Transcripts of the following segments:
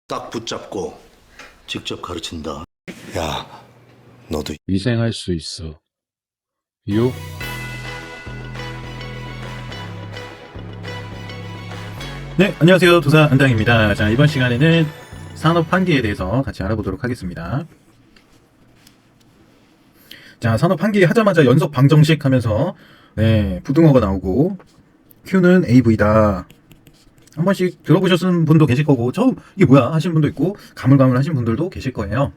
딱 붙잡고 직접 가르친다. 야, 너도 위생할 수 있어. 요? 네, 안녕하세요. 도사 안당입니다. 자, 이번 시간에는 산업 환기에 대해서 같이 알아보도록 하겠습니다. 자, 산업 환기 하자마자 연속 방정식 하면서 네, 부등호가 나오고 Q는 AV다. 한 번씩 들어보셨은 분도 계실 거고 처음 이게 뭐야 하신 분도 있고 가물가물 하신 분들도 계실 거예요.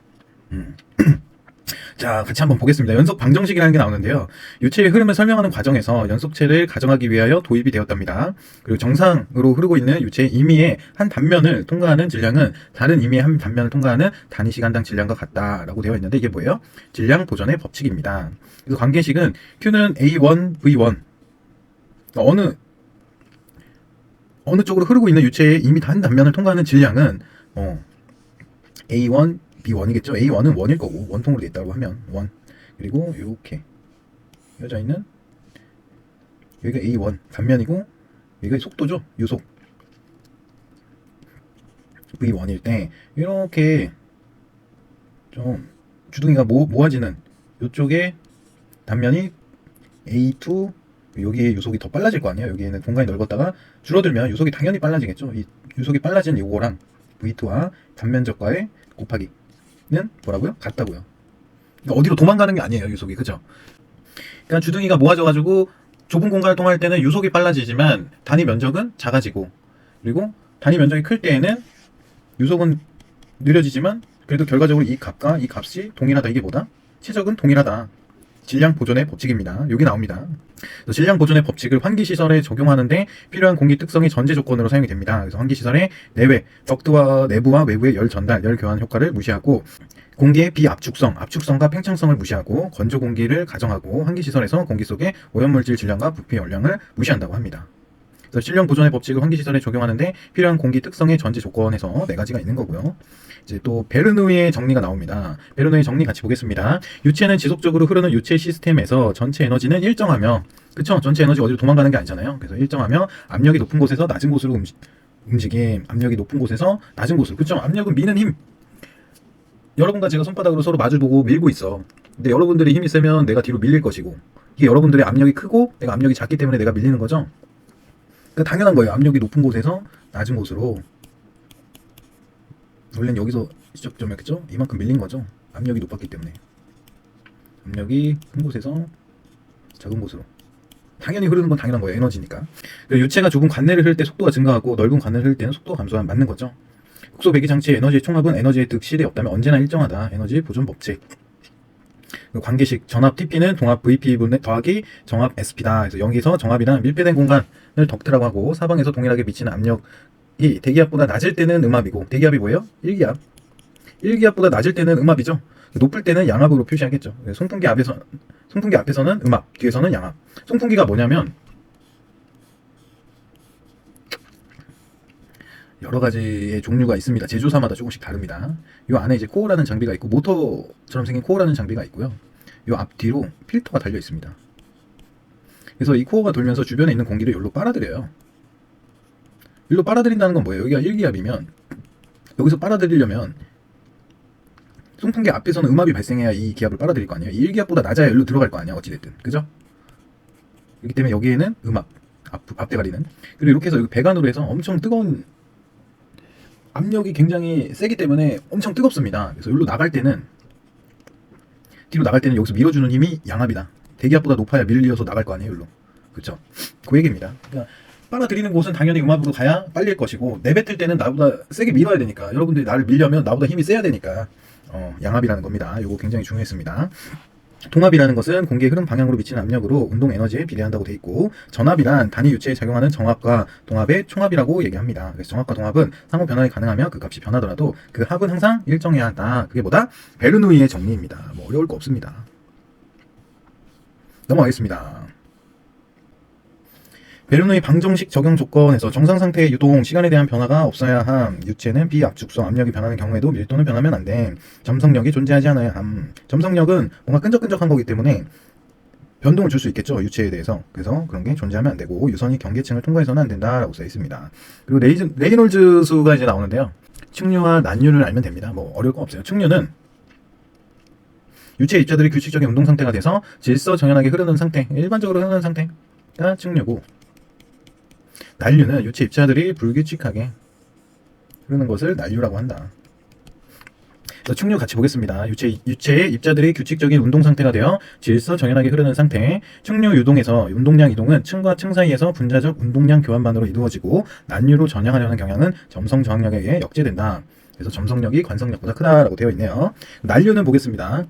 자, 같이 한번 보겠습니다. 연속 방정식이라는 게 나오는데요. 유체의 흐름을 설명하는 과정에서 연속체를 가정하기 위하여 도입이 되었답니다. 그리고 정상으로 흐르고 있는 유체의 임의의 한 단면을 통과하는 질량은 다른 임의의 한 단면을 통과하는 단위 시간당 질량과 같다라고 되어 있는데 이게 뭐예요? 질량 보존의 법칙입니다. 그래서 관계식은 Q는 A1, V1 어느 쪽으로 흐르고 있는 유체의 이미 단 단면을 통과하는 질량은 A1, B1이겠죠. A1은 1일 거고 원통으로 돼 있다고 하면 1 그리고 이렇게 이어져 있는 여기가 A1 단면이고 여기가 속도죠. 유속 V1일 때 이렇게 좀 주둥이가 모아지는 이쪽에 단면이 A2 여기에 유속이 더 빨라질 거 아니에요. 여기에는 공간이 넓었다가 줄어들면 유속이 당연히 빨라지겠죠. 이 유속이 빨라진 요거랑 V2와 단면적과의 곱하기는 뭐라고요? 같다고요. 그러니까 어디로 도망가는 게 아니에요. 유속이. 그죠? 그러니까 주둥이가 모아져가지고 좁은 공간을 통할 때는 유속이 빨라지지만 단위 면적은 작아지고 그리고 단위 면적이 클 때에는 유속은 느려지지만 그래도 결과적으로 이 값과 이 값이 동일하다. 이게 뭐다? 최적은 동일하다. 질량 보존의 법칙입니다. 여기 나옵니다. 질량 보존의 법칙을 환기시설에 적용하는데 필요한 공기 특성이 전제 조건으로 사용이 됩니다. 그래서 환기시설의 내외, 덕트와 내부와 외부의 열 전달, 열 교환 효과를 무시하고 공기의 비압축성, 압축성과 팽창성을 무시하고 건조 공기를 가정하고 환기시설에서 공기 속의 오염물질 질량과 부피 열량을 무시한다고 합니다. 그래서 질량 보존의 법칙을 환기시설에 적용하는데 필요한 공기 특성의 전제 조건에서 네 가지가 있는 거고요. 이제 또 베르누이의 정리가 나옵니다. 베르누이 정리 같이 보겠습니다. 유체는 지속적으로 흐르는 유체 시스템에서 전체 에너지는 일정하며, 그쵸? 전체 에너지 어디로 도망가는 게 아니잖아요. 그래서 일정하며 압력이 높은 곳에서 낮은 곳으로 움직임, 압력이 높은 곳에서 낮은 곳으로, 그쵸? 압력은 미는 힘. 여러분과 제가 손바닥으로 서로 마주보고 밀고 있어. 근데 여러분들이 힘이 세면 내가 뒤로 밀릴 것이고, 이게 여러분들의 압력이 크고 내가 압력이 작기 때문에 내가 밀리는 거죠. 그러니까 당연한 거예요. 압력이 높은 곳에서 낮은 곳으로. 원래는 여기서 시작점이었겠죠? 이만큼 밀린 거죠. 압력이 높았기 때문에. 압력이 큰 곳에서 작은 곳으로. 당연히 흐르는 건 당연한 거예요. 에너지니까. 유체가 좁은 관내를 흐를 때 속도가 증가하고 넓은 관내를 흐를 때는 속도가 감소하면 맞는 거죠. 국소 배기 장치의 에너지의 총합은 에너지의 득실이 없다면 언제나 일정하다. 에너지 보존 법칙. 관계식 전압 TP는 동압 VP분의 더하기 정압 SP다. 그래서 여기서 정압이란 밀폐된 공간을 덕트라고 하고 사방에서 동일하게 미치는 압력이 대기압보다 낮을 때는 음압이고 대기압이 뭐예요? 1기압. 1기압보다 낮을 때는 음압이죠. 높을 때는 양압으로 표시하겠죠. 송풍기 앞에서는 음압, 뒤에서는 양압. 송풍기가 뭐냐면 여러 가지의 종류가 있습니다. 제조사마다 조금씩 다릅니다. 이 안에 이제 코어라는 장비가 있고 모터처럼 생긴 코어라는 장비가 있고요. 이 앞뒤로 필터가 달려 있습니다. 그래서 이 코어가 돌면서 주변에 있는 공기를 여기로 빨아들여요. 여기로 빨아들인다는 건 뭐예요? 여기가 1기압이면 여기서 빨아들이려면 송풍기 앞에서는 음압이 발생해야 이 기압을 빨아들일 거 아니에요. 이 1기압보다 낮아야 여기로 들어갈 거 아니야. 어찌됐든. 그죠? 그렇기 때문에 여기에는 음압, 앞대가리는. 그리고 이렇게 해서 여기 배관으로 해서 엄청 뜨거운 압력이 굉장히 세기 때문에 엄청 뜨겁습니다. 그래서 여기로 나갈 때는 뒤로 나갈 때는 여기서 밀어주는 힘이 양압이다. 대기압보다 높아야 밀려서 나갈 거 아니에요. 여기로. 그렇죠? 그 얘기입니다. 그러니까 빨아들이는 곳은 당연히 음압으로 가야 빨릴 것이고 내뱉을 때는 나보다 세게 밀어야 되니까 여러분들이 나를 밀려면 나보다 힘이 세야 되니까 양압이라는 겁니다. 이거 굉장히 중요했습니다. 동압이라는 것은 공기의 흐름 방향으로 미치는 압력으로 운동 에너지에 비례한다고 돼 있고 전압이란 단위 유체에 작용하는 정압과 동압의 총합이라고 얘기합니다. 그래서 정압과 동압은 상호 변환이 가능하며 그 값이 변하더라도 그 합은 항상 일정해야 한다. 그게 뭐다? 베르누이의 정리입니다. 뭐 어려울 거 없습니다. 넘어가겠습니다. 베르누이 방정식 적용 조건에서 정상 상태의 유동, 시간에 대한 변화가 없어야 함. 유체는 비압축성, 압력이 변하는 경우에도 밀도는 변하면 안 돼. 점성력이 존재하지 않아야 함. 점성력은 뭔가 끈적끈적한 거기 때문에 변동을 줄 수 있겠죠. 유체에 대해서. 그래서 그런 게 존재하면 안 되고 유선이 경계층을 통과해서는 안 된다라고 써 있습니다. 그리고 레이놀즈 수가 이제 나오는데요. 측류와 난류를 알면 됩니다. 뭐 어려울 거 없어요. 측류는 유체 입자들이 규칙적인 운동 상태가 돼서 질서 정연하게 흐르는 상태, 일반적으로 흐르는 상태가 측류고, 난류는 유체 입자들이 불규칙하게 흐르는 것을 난류라고 한다. 그래서 측류 같이 보겠습니다. 유체의 입자들이 규칙적인 운동 상태가 되어 질서 정연하게 흐르는 상태. 측류 유동에서 운동량 이동은 층과 층 사이에서 분자적 운동량 교환만으로 이루어지고, 난류로 전향하려는 경향은 점성 저항력에 의해 역제된다. 그래서 점성력이 관성력보다 크다라고 되어 있네요. 난류는 보겠습니다.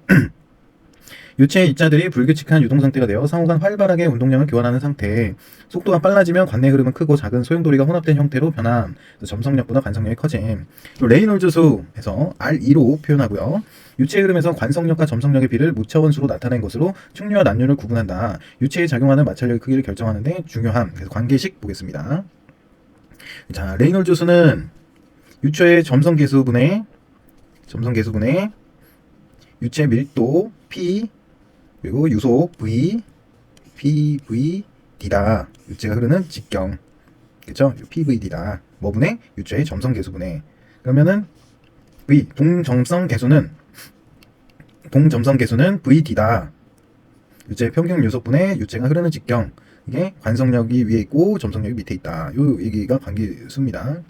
유체의 입자들이 불규칙한 유동 상태가 되어 상호간 활발하게 운동량을 교환하는 상태. 속도가 빨라지면 관내 흐름은 크고 작은 소용돌이가 혼합된 형태로 변함. 점성력보다 관성력이 커짐. 레이놀즈 수에서 R2로 표현하고요. 유체 흐름에서 관성력과 점성력의 비를 무차원수로 나타낸 것으로 측류와 난류를 구분한다. 유체에 작용하는 마찰력의 크기를 결정하는 데 중요함. 그래서 관계식 보겠습니다. 자, 레이놀즈 수는 유체의 점성계수분의 유체 밀도 P 그리고 유속 V, PVD다. 유체가 흐르는 직경. 그쵸? PVD다. 뭐분의? 유체의 점성계수분의. 그러면은 V, 동점성계수는 VD다. 유체의 평균 유속분의 유체가 흐르는 직경. 이게 관성력이 위에 있고 점성력이 밑에 있다. 요 얘기가 관계수입니다.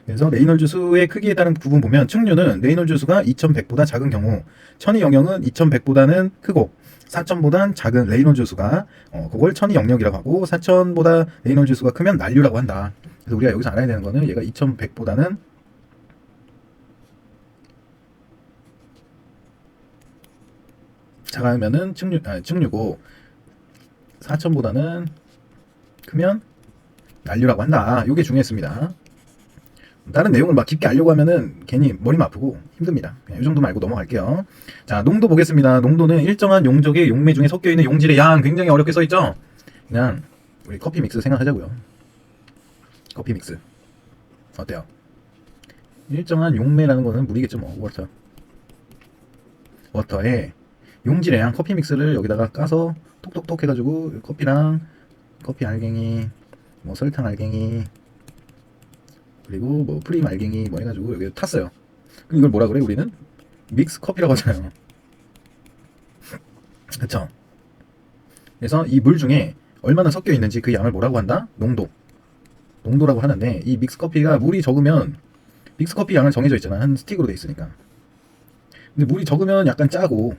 그래서 레이놀즈 수의 크기에 따른 구분 보면, 측류는 레이놀즈 수가 2100보다 작은 경우, 천이 영역은 2100보다는 크고 4000보단 작은 레이놀즈 수가 그걸 천이 영역이라고 하고, 4000보다 레이놀즈 수가 크면 난류라고 한다. 그래서 우리가 여기서 알아야 되는 거는 얘가 2100보다는 작으면은 측류고 4000보다는 크면 난류라고 한다. 이게 중요했습니다. 다른 내용을 막 깊게 알려고 하면은 괜히 머리만 아프고 힘듭니다. 그냥 이 정도만 알고 넘어갈게요. 자, 농도 보겠습니다. 농도는 일정한 용적의 용매 중에 섞여 있는 용질의 양. 굉장히 어렵게 써 있죠? 그냥 우리 커피 믹스 생각하자고요. 커피 믹스 어때요? 일정한 용매라는 거는 물이겠죠, 뭐. 워터에 용질의 양, 커피 믹스를 여기다가 까서 톡톡톡 해가지고 커피랑 커피 알갱이, 뭐 설탕 알갱이, 그리고 뭐 프림 알갱이 뭐 해가지고 여기 탔어요. 그럼 이걸 뭐라 그래? 우리는 믹스 커피라고 하잖아요. 그쵸? 그래서 이 물 중에 얼마나 섞여 있는지 그 양을 뭐라고 한다? 농도라고 하는데, 이 믹스 커피가 물이 적으면, 믹스 커피 양은 정해져 있잖아. 한 스틱으로 돼 있으니까. 근데 물이 적으면 약간 짜고,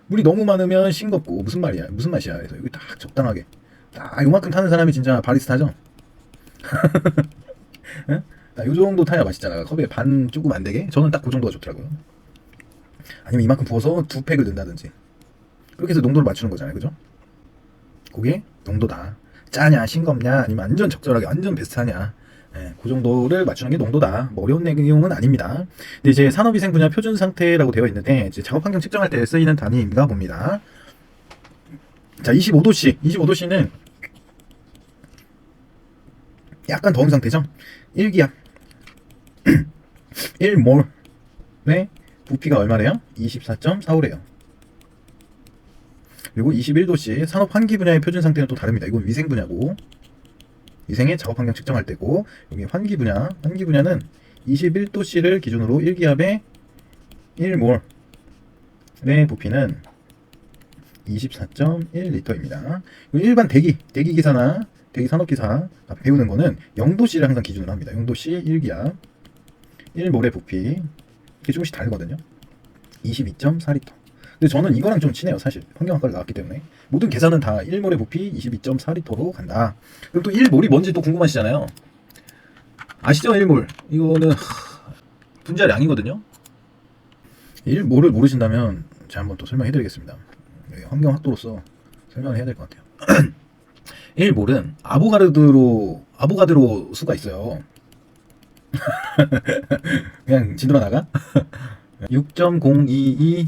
물이 너무 많으면 싱겁고, 무슨 맛이야? 그래서 여기 딱 적당하게, 딱 요만큼 타는 사람이 진짜 바리스타죠? 응? 요 정도 타야 맛있잖아. 컵에 반 조금 안 되게. 저는 딱 그 정도가 좋더라고요. 아니면 이만큼 부어서 2팩을 넣는다든지. 그렇게 해서 농도를 맞추는 거잖아요. 그죠? 그게 농도다. 짜냐, 싱겁냐, 아니면 완전 적절하게, 완전 베스트하냐. 예, 그 정도를 맞추는 게 농도다. 뭐 어려운 내용은 아닙니다. 근데 이제 산업위생 분야 표준 상태라고 되어 있는데, 이제 작업 환경 측정할 때 쓰이는 단위인가 봅니다. 자, 25도씨는 약간 더운 상태죠? 1기압 1몰의 부피가 얼마래요? 24.45래요. 그리고 21도씨 산업 환기 분야의 표준 상태는 또 다릅니다. 이건 위생 분야고, 위생의 작업 환경 측정할 때고, 여기 환기 분야는 21도씨를 기준으로 1기압의 1몰의 부피는 24.1리터입니다. 일반 대기 기사나 대기 산업기사 배우는 거는 0도씨를 항상 기준으로 합니다. 0도씨 1기압 1몰의 부피, 이게 조금씩 다르거든요. 22.4리터. 근데 저는 이거랑 좀 친해요. 사실 환경학과를 나왔기 때문에 모든 계산은 다 1몰의 부피 22.4리터로 간다. 그럼 또 1몰이 뭔지 또 궁금하시잖아요. 아시죠? 1몰 이거는 분자량이거든요. 1몰을 모르신다면 제가 한번 또 설명해 드리겠습니다. 환경학도로서 설명을 해야 될 것 같아요. 1몰은 아보가드로 수가 있어요. 그냥 지들어 나가. 6.022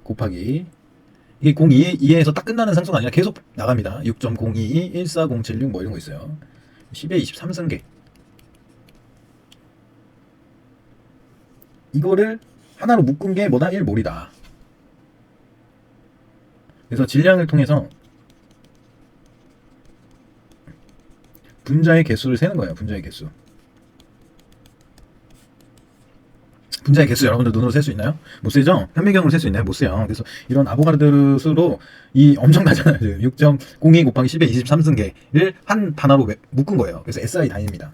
곱하기, 이게 022에서 딱 끝나는 상수가 아니라 계속 나갑니다. 6.022 14076 뭐 이런 거 있어요. 10의 23승계. 이거를 하나로 묶은 게 뭐다? 1몰이다. 그래서 질량을 통해서 분자의 개수를 세는 거예요. 분자의 개수. 분자의 개수 여러분들 눈으로 셀 수 있나요? 못 세죠? 현미경으로 셀 수 있나요? 못 세요. 그래서 이런 아보가드로 수로 이 엄청나잖아요. 6.02 곱하기 10의 23승계를 한 단화로 묶은 거예요. 그래서 SI 단위입니다.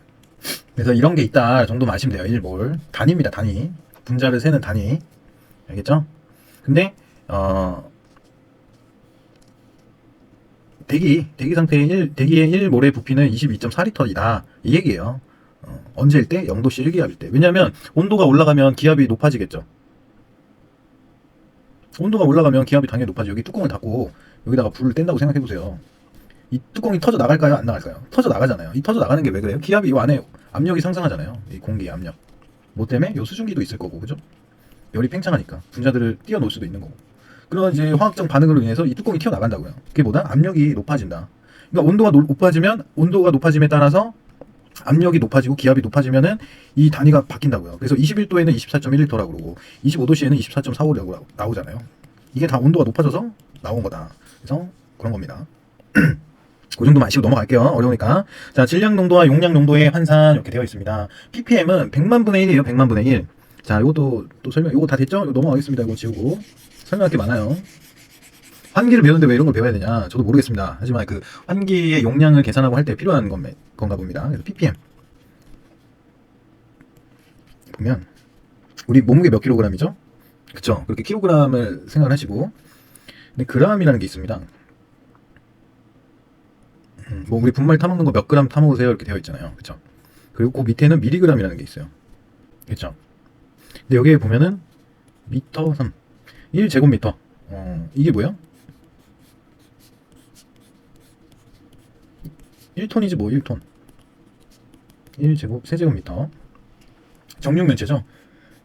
그래서 이런 게 있다 정도만 아시면 돼요. 1몰. 단위입니다. 단위. 분자를 세는 단위. 알겠죠? 근데 대기 상태의 대기의 1몰의 부피는 22.4리터이다. 이 얘기예요. 언제일 때? 0도씨 1기압일 때. 왜냐면 온도가 올라가면 기압이 높아지겠죠. 온도가 올라가면 기압이 당연히 높아지죠. 여기 뚜껑을 닫고 여기다가 불을 뗀다고 생각해 보세요. 이 뚜껑이 터져 나갈까요? 안 나갈까요? 터져 나가잖아요. 이 터져 나가는 게 왜 그래요? 기압이 이 안에 압력이 상승하잖아요. 이 공기 압력. 뭐 때문에? 요 수증기도 있을 거고, 그죠? 열이 팽창하니까 분자들을 띄워놓을 수도 있는 거고. 그런 이제 화학적 반응으로 인해서 이 뚜껑이 튀어나간다고요. 그게 뭐다? 압력이 높아진다. 그러니까 온도가 높아지면 온도가 높아짐에 따라서 압력이 높아지고 기압이 높아지면은 이 단위가 바뀐다고요. 그래서 21도에는 24.1리터라고 그러고 25도씨에는 24.45라고 나오잖아요. 이게 다 온도가 높아져서 나온 거다. 그래서 그런 겁니다. 그 정도만 아시고 넘어갈게요. 어려우니까. 자, 질량 농도와 용량 농도의 환산 이렇게 되어 있습니다. ppm은 100만 분의 1이에요. 100만 분의 1. 자, 요것도 또 설명, 요거 다 됐죠? 이거 넘어가겠습니다. 이거 지우고. 설명할 게 많아요. 환기를 배우는데 왜 이런 걸 배워야 되냐? 저도 모르겠습니다. 하지만 그 환기의 용량을 계산하고 할 때 필요한 건가 봅니다. 그래서 ppm. 보면, 우리 몸무게 몇 킬로그램이죠? 그쵸? 그렇게 킬로그램을 생각을 하시고. 근데 그람이라는 게 있습니다. 뭐 우리 분말 타먹는 거 몇 그램 타먹으세요 이렇게 되어 있잖아요. 그쵸? 그리고 그 밑에는 미리그램이라는 게 있어요. 그쵸? 근데 여기에 보면은 미터 3 1제곱미터. 이게 뭐야? 1톤이지 뭐 1톤. 세제곱미터. 정육면체죠?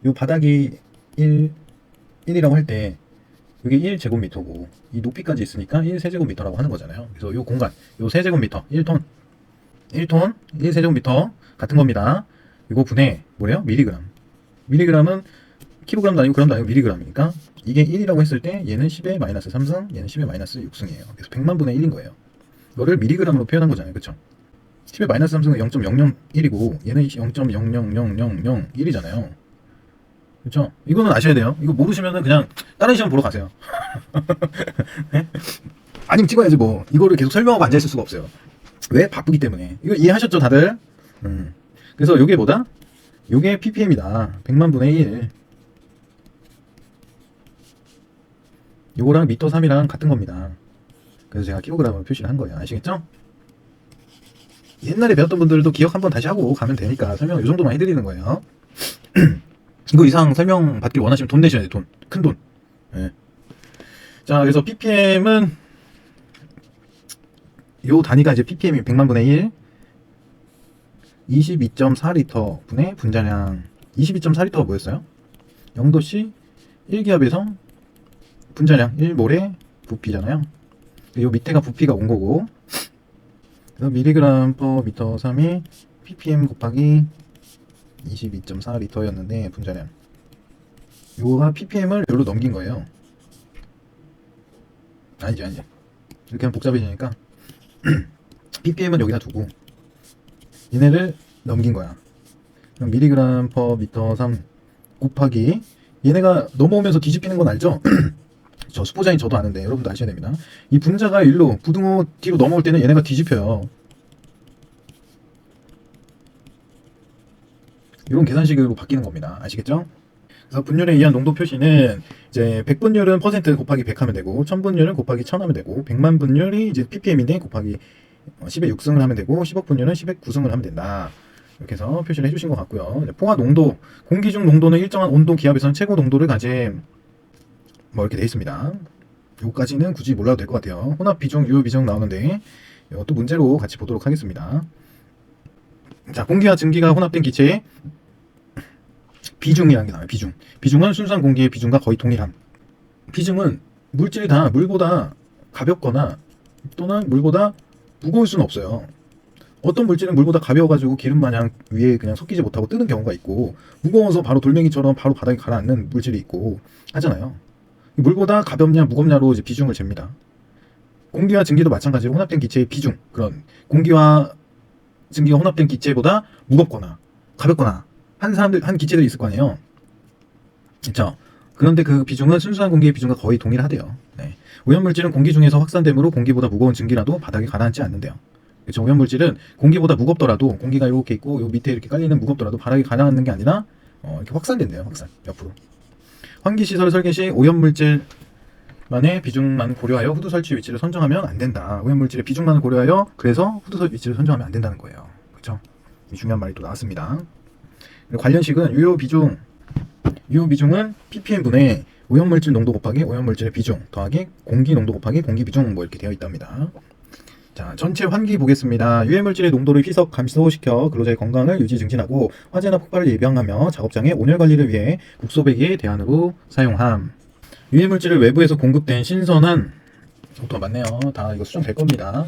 요 바닥이 1이라고 할 때 이게 1제곱미터고 이 높이까지 있으니까 1세제곱미터라고 하는 거잖아요. 그래서 요 공간, 요 세제곱미터, 1톤, 1세제곱미터 같은 겁니다. 이거 분의 뭐래요? 미리그램. 미리그램은 킬로그램도 아니고 그램도 아니고 미리그램이니까 이게 1이라고 했을 때 얘는 10의 마이너스 3승, 얘는 10의 마이너스 6승이에요. 그래서 100만 분의 1인 거예요. 이거를 미리그램으로 표현한 거잖아요. 그쵸? 10의 마이너스 3승은 0.001이고 얘는 0.00001이잖아요. 그렇죠? 이거는 아셔야 돼요. 이거 모르시면은 그냥 다른 시험 보러 가세요. 네? 아니면 찍어야지 뭐. 이거를 계속 설명하고 앉아있을 수가 없어요. 왜? 바쁘기 때문에. 이거 이해하셨죠 다들? 그래서 요게 뭐다? 요게 ppm이다. 100만 분의 1. 요거랑 미터 3이랑 같은 겁니다. 그래서 제가 킬로그램으로 표시를 한 거예요. 아시겠죠? 옛날에 배웠던 분들도 기억 한번 다시 하고 가면 되니까 설명 요 정도만 해드리는 거예요. 이거 이상 설명 받길 원하시면 돈 내셔야 돼. 돈. 큰 돈. 네. 자, 그래서 ppm은 요 단위가 이제 ppm이 100만 분의 1 22.4리터 분의 분자량. 22.4리터가 뭐였어요? 0도씨 1기압에서 분자량 1몰의 부피잖아요. 요 밑에가 부피가 온 거고. 그래서 미리그램 퍼 미터 3이 ppm 곱하기 22.4리터였는데 분자량. 요거가 ppm을 여기로 넘긴 거예요. 아니지. 이렇게 하면 복잡해지니까 ppm은 여기다 두고 얘네를 넘긴 거야. 그럼 미리그램 퍼 미터 3 곱하기 얘네가 넘어오면서 뒤집히는 건 알죠? 저 수포자인 저도 아는데 여러분도 아셔야 됩니다. 이 분자가 일로 부등호 뒤로 넘어올 때는 얘네가 뒤집혀요. 이런 계산식으로 바뀌는 겁니다. 아시겠죠? 그래서 분율에 의한 농도 표시는 이제 100분율은 퍼센트 곱하기 100 하면 되고 1000분율은 곱하기 1000 하면 되고 100만 분율이 이제 ppm인데 곱하기 10의 6승을 하면 되고 10억 분율은 10의 9승을 하면 된다. 이렇게 해서 표시를 해주신 것 같고요. 포화 농도, 공기 중 농도는 일정한 온도 기압에서는 최고 농도를 가진 뭐 이렇게 돼 있습니다. 요까지는 굳이 몰라도 될 것 같아요. 혼합 비중, 유효 비중 나오는데 이것도 문제로 같이 보도록 하겠습니다. 자, 공기와 증기가 혼합된 기체의 비중이라는 게 나와요. 비중은 순수한 공기의 비중과 거의 동일함. 비중은 물질이 다 물보다 가볍거나 또는 물보다 무거울 수는 없어요. 어떤 물질은 물보다 가벼워가지고 기름 마냥 위에 그냥 섞이지 못하고 뜨는 경우가 있고 무거워서 바로 돌멩이처럼 바로 바닥에 가라앉는 물질이 있고 하잖아요. 물보다 가볍냐 무겁냐로 이제 비중을 잽니다. 공기와 증기도 마찬가지로 혼합된 기체의 비중, 그런 공기와 증기가 혼합된 기체보다 무겁거나 가볍거나 한 기체들이 있을 거 아니에요. 그렇죠. 그런데 그 비중은 순수한 공기의 비중과 거의 동일하대요. 네. 오염물질은 공기 중에서 확산되므로 공기보다 무거운 증기라도 바닥에 가라앉지 않는데요. 그렇죠. 오염물질은 공기보다 무겁더라도 공기가 이렇게 있고 요 밑에 이렇게 깔리는 무겁더라도 바닥에 가라앉는 게 아니라 이렇게 확산된대요. 확산 옆으로. 환기시설 설계 시 오염물질만의 비중만 고려하여 후드 설치 위치를 선정하면 안 된다. 오염물질의 비중만을 고려하여 그래서 후드 설치 위치를 선정하면 안 된다는 거예요. 그렇죠. 이 중요한 말이 또 나왔습니다. 관련식은 유효 비중은 ppm분의 오염물질 농도 곱하기 오염물질의 비중 더하기 공기 농도 곱하기 공기 비중 뭐 이렇게 되어 있답니다. 자, 전체 환기 보겠습니다. 유해물질의 농도를 희석, 감소시켜 근로자의 건강을 유지 증진하고 화재나 폭발을 예방하며 작업장의 온열 관리를 위해 국소배기의 대안으로 사용함. 유해물질을 외부에서 공급된 신선한 또 맞네요. 다 이거 수정될 겁니다.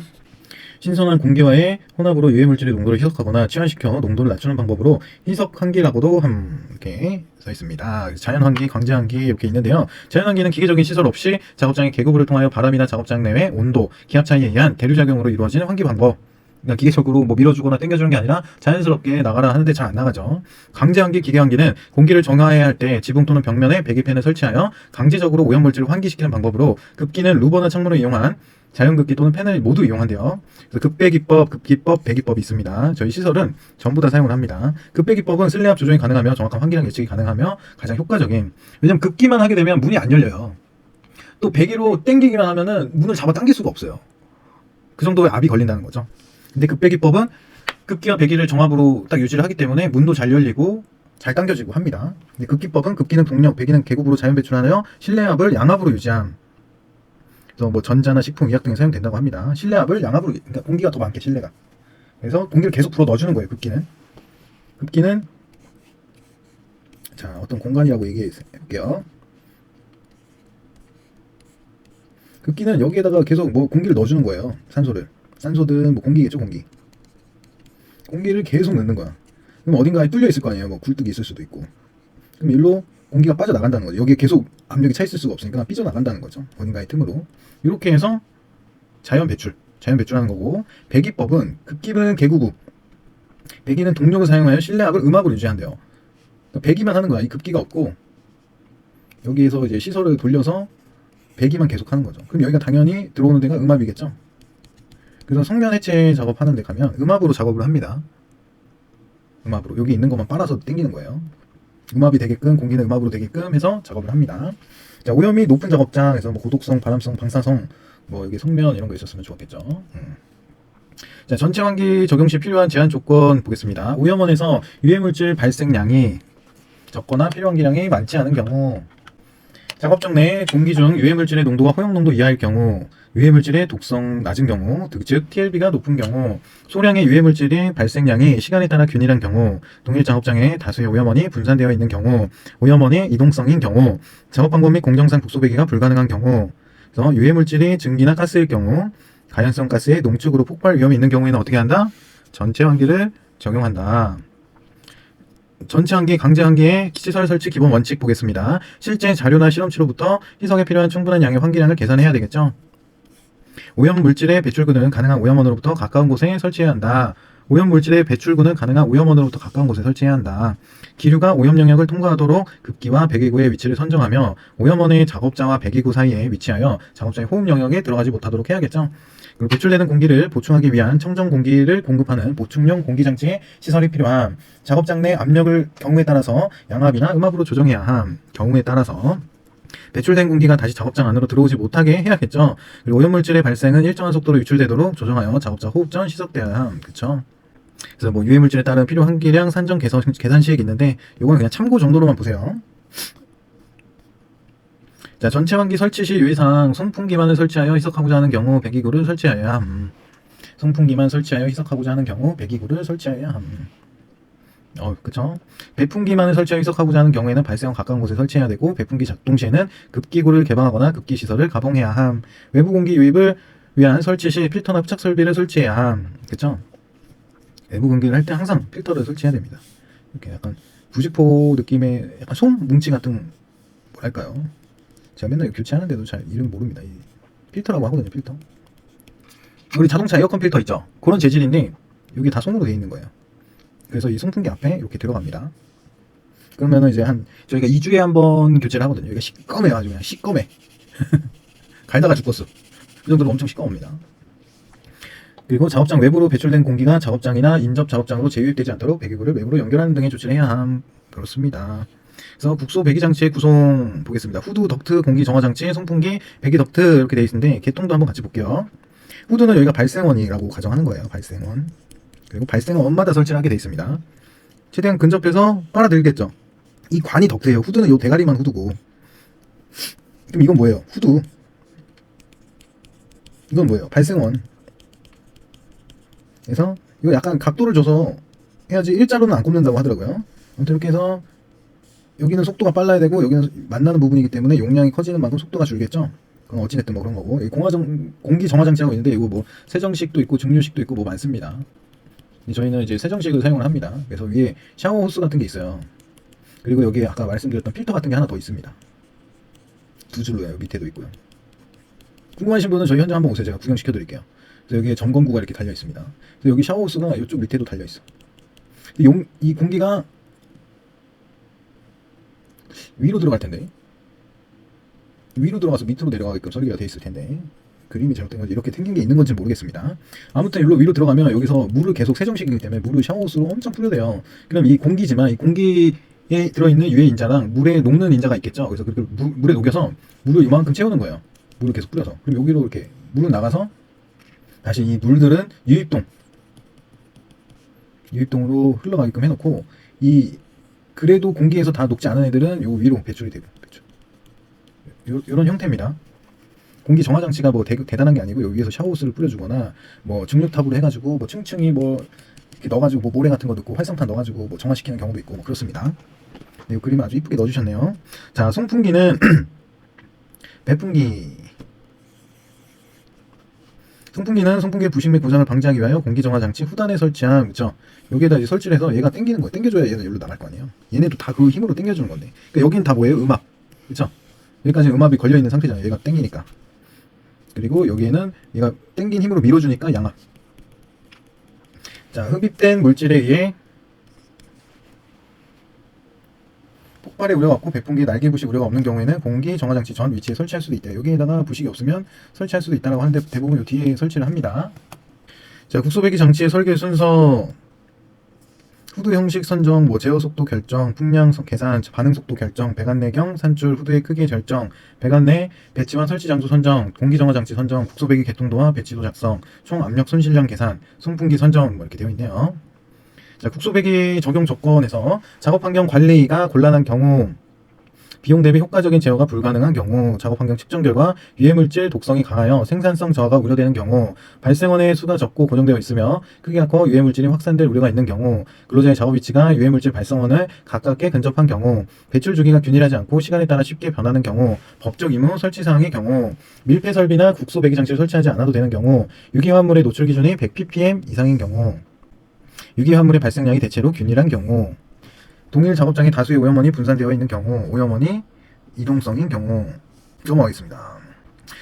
신선한 공기와의 혼합으로 유해물질의 농도를 희석하거나 치환시켜 농도를 낮추는 방법으로 희석환기라고도 함께 써 있습니다. 자연환기, 강제환기 이렇게 있는데요. 자연환기는 기계적인 시설 없이 작업장의 계급을 통하여 바람이나 작업장 내외 온도, 기압 차이에 의한 대류작용으로 이루어지는 환기 방법. 그러니까 기계적으로 뭐 밀어주거나 당겨주는 게 아니라 자연스럽게 나가라 하는데 잘 안 나가죠. 강제환기, 기계환기는 공기를 정화해야 할 때 지붕 또는 벽면에 배기팬을 설치하여 강제적으로 오염물질을 환기시키는 방법으로 급기는 루버나 창문을 이용한 자연급기 또는 팬을 모두 이용한대요. 그래서 급배기법, 급기법, 배기법이 있습니다. 저희 시설은 전부 다 사용을 합니다. 급배기법은 슬래압 조정이 가능하며 정확한 환기량 예측이 가능하며 가장 효과적인. 왜냐면 급기만 하게 되면 문이 안 열려요. 또 배기로 당기기만 하면은 문을 잡아 당길 수가 없어요. 그 정도의 압이 걸린다는 거죠. 근데 급배기법은 급기와 배기를 정압으로 딱 유지를 하기 때문에 문도 잘 열리고 잘 당겨지고 합니다. 근데 급기법은 급기는 동력, 배기는 계급으로 자연 배출하여 실내압을 양압으로 유지함. 그래서 뭐 전자나 식품, 의약 등에 사용된다고 합니다. 실내압을 양압으로, 그러니까 공기가 더 많게 실내가. 그래서 공기를 계속 불어 넣어주는 거예요. 급기는 자 어떤 공간이라고 얘기해 볼게요. 급기는 여기에다가 계속 뭐 공기를 넣어주는 거예요. 산소든 뭐 공기겠죠, 공기를 계속 넣는 거야. 그럼 어딘가에 뚫려 있을 거 아니에요. 뭐 굴뚝이 있을 수도 있고. 그럼 일로 공기가 빠져나간다는 거죠. 여기에 계속 압력이 차 있을 수가 없으니까 삐져나간다는 거죠. 어딘가의 틈으로. 이렇게 해서 자연 배출하는 거고, 배기법은 급기는 계구부, 배기는 동력을 사용하여 실내압을 음압으로 유지한대요. 그러니까 배기만 하는 거야. 이 급기가 없고 여기에서 이제 시설을 돌려서 배기만 계속 하는 거죠. 그럼 여기가 당연히 들어오는 데가 음압이겠죠. 그래서 성면 해체 작업하는 데 가면 음압으로 작업을 합니다. 음압으로 여기 있는 것만 빨아서 당기는 거예요. 음압이 되게끔, 공기는 음압으로 되게끔 해서 작업을 합니다. 자, 오염이 높은 작업장에서 뭐 고독성, 바람성, 방사성, 뭐 여기 성면 이런 거 있었으면 좋았겠죠. 자, 전체 환기 적용 시 필요한 제한 조건 보겠습니다. 오염원에서 유해물질 발생량이 적거나 필요 환기량이 많지 않은 경우, 작업장 내 공기 중 유해물질의 농도가 허용농도 이하일 경우, 유해물질의 독성 낮은 경우, 즉 TLB가 높은 경우, 소량의 유해물질의 발생량이 시간에 따라 균일한 경우, 동일 작업장에 다수의 오염원이 분산되어 있는 경우, 오염원의 이동성인 경우, 작업 방법 및 공정상 국소배기가 불가능한 경우, 그래서 유해물질이 증기나 가스일 경우, 가연성 가스의 농축으로 폭발 위험이 있는 경우에는 어떻게 한다? 전체 환기를 적용한다. 전체 환기, 강제 환기의 시설 설치 기본 원칙 보겠습니다. 실제 자료나 실험치로부터 희석에 필요한 충분한 양의 환기량을 계산해야 되겠죠. 오염물질의 배출구는 가능한 오염원으로부터 가까운 곳에 설치해야 한다. 오염물질의 배출구는 가능한 오염원으로부터 가까운 곳에 설치해야 한다. 기류가 오염 영역을 통과하도록 급기와 배기구의 위치를 선정하며 오염원의 작업자와 배기구 사이에 위치하여 작업자의 호흡 영역에 들어가지 못하도록 해야겠죠. 그리고 배출되는 공기를 보충하기 위한 청정 공기를 공급하는 보충용 공기장치의 시설이 필요함. 작업장 내 압력을 경우에 따라서 양압이나 음압으로 조정해야 함. 경우에 따라서 배출된 공기가 다시 작업장 안으로 들어오지 못하게 해야겠죠. 그리고 오염물질의 발생은 일정한 속도로 유출되도록 조정하여 작업자 호흡 전 시석되어야 함. 그쵸? 그래서 뭐 유해물질에 따른 필요 환기량 산정 계산 시액이 있는데 요건 그냥 참고 정도로만 보세요. 자, 전체 환기 설치 시 유의사항, 송풍기만을 설치하여 희석하고자 하는 경우 배기구를 설치하여야 함. 송풍기만 설치하여 희석하고자 하는 경우 배기구를 설치하여야 함. 그쵸? 배풍기만을 설치하여 희석하고자 하는 경우에는 발생원 가까운 곳에 설치해야 되고, 배풍기 작동 시에는 급기구를 개방하거나 급기 시설을 가동해야 함. 외부 공기 유입을 위한 설치 시 필터나 흡착 설비를 설치해야 함. 그쵸? 외부 공기를 할 때 항상 필터를 설치해야 됩니다. 이렇게 약간 부직포 느낌의 약간 솜 뭉치 같은, 뭐랄까요? 제가 맨날 교체하는데도 잘 이름 모릅니다. 이 필터라고 하거든요, 필터. 우리 자동차 에어컨 필터 있죠? 그런 재질인데, 여기 다 솜으로 되어 있는 거예요. 그래서 이 송풍기 앞에 이렇게 들어갑니다. 그러면은 이제 저희가 2주에 한 번 교체를 하거든요. 여기가 시꺼매요. 아주 그냥 시꺼매. 갈다가 죽었어. 그 정도로 엄청 시꺼웁니다. 그리고 작업장 외부로 배출된 공기가 작업장이나 인접 작업장으로 재유입되지 않도록 배기구를 외부로 연결하는 등의 조치를 해야 함. 그렇습니다. 그래서 국소 배기 장치의 구성 보겠습니다. 후드, 덕트, 공기 정화 장치, 송풍기, 배기 덕트 이렇게 되어 있는데 개통도 한번 같이 볼게요. 후드는 여기가 발생원이라고 가정하는 거예요. 발생원. 그리고 발생원마다 설치를 하게 되어 있습니다. 최대한 근접해서 빨아들겠죠. 이 관이 덕트예요. 후드는 요 대가리만 후드고. 그럼 이건 뭐예요? 후드. 이건 뭐예요? 발생원. 그래서 이거 약간 각도를 줘서 해야지 일자로는 안 꼽는다고 하더라고요. 아무튼 이렇게 해서 여기는 속도가 빨라야 되고 여기는 만나는 부분이기 때문에 용량이 커지는 만큼 속도가 줄겠죠. 그건 어찌됐든 뭐 그런 거고. 여기 공기 정화 장치하고 있는데 이거 뭐 세정식도 있고 증류식도 있고 뭐 많습니다. 저희는 이제 세정식을 사용을 합니다. 그래서 위에 샤워 호스 같은 게 있어요. 그리고 여기에 아까 말씀드렸던 필터 같은 게 하나 더 있습니다. 두 줄로요. 밑에도 있고요. 궁금하신 분은 저희 현장 한번 오세요. 제가 구경시켜 드릴게요. 그래서 여기에 점검구가 이렇게 달려 있습니다. 그래서 여기 샤워 호스가 이쪽 밑에도 달려 있어. 이 공기가 위로 들어갈 텐데, 위로 들어가서 밑으로 내려가게끔 설계가 돼 있을 텐데, 그림이 잘못된 건지 이렇게 생긴 게 있는 건지 모르겠습니다. 아무튼 일로 위로 들어가면 여기서 물을 계속 세정시키기 때문에 물을 샤워호스로 엄청 뿌려대요. 그럼 이 공기지만 이 공기에 들어있는 유해 인자랑 물에 녹는 인자가 있겠죠. 그래서 그렇게 물에 녹여서 물을 이만큼 채우는 거예요. 물을 계속 뿌려서. 그럼 여기로 이렇게 물은 나가서 다시 이 물들은 유입동으로 흘러가게끔 해놓고, 그래도 공기에서 다 녹지 않은 애들은 요 위로 배출이 되고, 요런 형태입니다. 공기 정화 장치가 뭐 대단한 게 아니고 여기에서 샤워호스를 뿌려주거나 뭐 중력탑으로 해가지고 뭐 층층이 뭐 이렇게 넣어가지고 뭐 모래 같은 거 넣고 활성탄 넣어가지고 뭐 정화시키는 경우도 있고 뭐 그렇습니다. 네, 이 그림 아주 이쁘게 넣어주셨네요. 자, 송풍기는 배풍기. 송풍기의 부식 및 고장을 방지하기 위하여 공기 정화 장치 후단에 설치함. 그렇죠? 여기에다 이제 설치를 해서 얘가 당기는 거예요. 당겨줘야 얘가 여기로 나갈 거 아니에요. 얘네도 다 그 힘으로 당겨주는 건데. 그러니까 여기는 다 뭐예요? 음압. 그렇죠? 여기까지 음압이 걸려 있는 상태잖아요. 얘가 당기니까. 그리고 여기에는 얘가 당긴 힘으로 밀어주니까 양압. 자, 흡입된 물질에 의해 폭발의 우려가 없고 배풍기에 날개 부식 우려가 없는 경우에는 공기 정화장치 전 위치에 설치할 수도 있다. 여기에다가 부식이 없으면 설치할 수도 있다고 하는데 대부분 요 뒤에 설치를 합니다. 자, 국소배기 장치의 설계 순서. 후드 형식 선정, 뭐 제어 속도 결정, 풍량 계산, 반응 속도 결정, 배관 내경, 산줄, 후드의 크기 결정, 배관 내 배치와 설치 장소 선정, 공기 정화 장치 선정, 국소배기 개통도와 배치도 작성, 총 압력 손실량 계산, 송풍기 선정 뭐 이렇게 되어 있네요. 자, 국소배기 적용 조건에서 작업 환경 관리가 곤란한 경우, 비용 대비 효과적인 제어가 불가능한 경우, 작업 환경 측정 결과 유해물질 독성이 강하여 생산성 저하가 우려되는 경우, 발생원의 수가 적고 고정되어 있으며 크기가 커 유해물질이 확산될 우려가 있는 경우, 근로자의 작업 위치가 유해물질 발생원을 가깝게 근접한 경우, 배출 주기가 균일하지 않고 시간에 따라 쉽게 변하는 경우, 법적 의무 설치사항의 경우, 밀폐 설비나 국소 배기 장치를 설치하지 않아도 되는 경우, 유기화합물의 노출 기준이 100ppm 이상인 경우, 유기화합물의 발생량이 대체로 균일한 경우, 동일 작업장에 다수의 오염원이 분산되어 있는 경우, 오염원이 이동성인 경우. 넘어가겠습니다.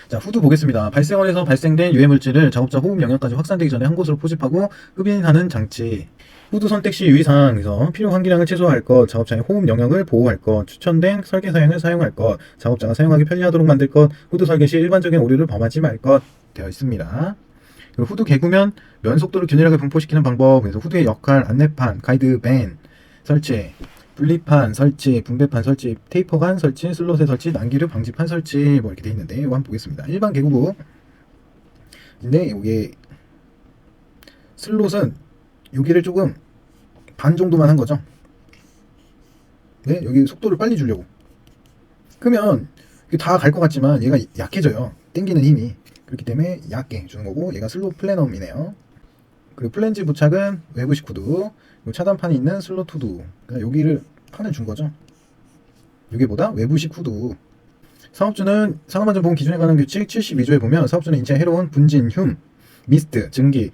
자, 후드 보겠습니다. 발생원에서 발생된 유해물질을 작업자 호흡 영역까지 확산되기 전에 한 곳으로 포집하고 흡인하는 장치. 후드 선택 시 유의사항에서 필요 환기량을 최소화할 것, 작업장의 호흡 영역을 보호할 것, 추천된 설계 사양을 사용할 것, 작업자가 사용하기 편리하도록 만들 것, 후드 설계 시 일반적인 오류를 범하지 말 것 되어 있습니다. 그리고 후드 개구면 면 속도를 균일하게 분포시키는 방법. 그래서 후드의 역할, 안내판, 가이드밴 설치, 분리판 설치, 분배판 설치, 테이퍼간 설치, 슬롯의 설치, 난기류 방지판 설치 뭐 이렇게 돼 있는데 이거 한번 보겠습니다. 일반 개구부. 근데 이게 슬롯은 여기를 조금 반 정도만 한 거죠. 네, 여기 속도를 빨리 주려고. 그러면 다 갈 것 같지만 얘가 약해져요. 당기는 힘이. 그렇기 때문에 얇게 주는 거고, 얘가 슬롯 플래넘이네요. 그리고 플랜지 부착은 외부식 후드, 차단판이 있는 슬롯 후드. 그러니까 여기를 판을 준 거죠. 여기보다 외부식 후드. 사업주는 산업안전보건 기준에 관한 규칙 72조에 보면 사업주는 인체에 해로운 분진, 흉, 미스트, 증기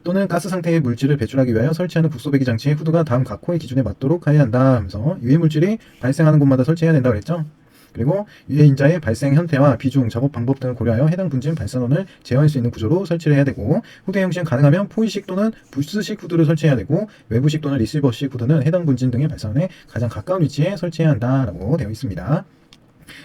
또는 가스 상태의 물질을 배출하기 위하여 설치하는 국소배기 장치의 후드가 다음 각 호의 기준에 맞도록 하여야 한다 하면서 유해물질이 발생하는 곳마다 설치해야 된다고 그랬죠. 그리고 유해 인자의 발생 형태와 비중, 작업 방법 등을 고려하여 해당 분진 발산원을 제어할 수 있는 구조로 설치를 해야 되고, 후드 형식은 가능하면 포이식 또는 부스식 후드를 설치해야 되고, 외부식 또는 리시버식 후드는 해당 분진 등의 발산원에 가장 가까운 위치에 설치해야 한다라고 되어 있습니다.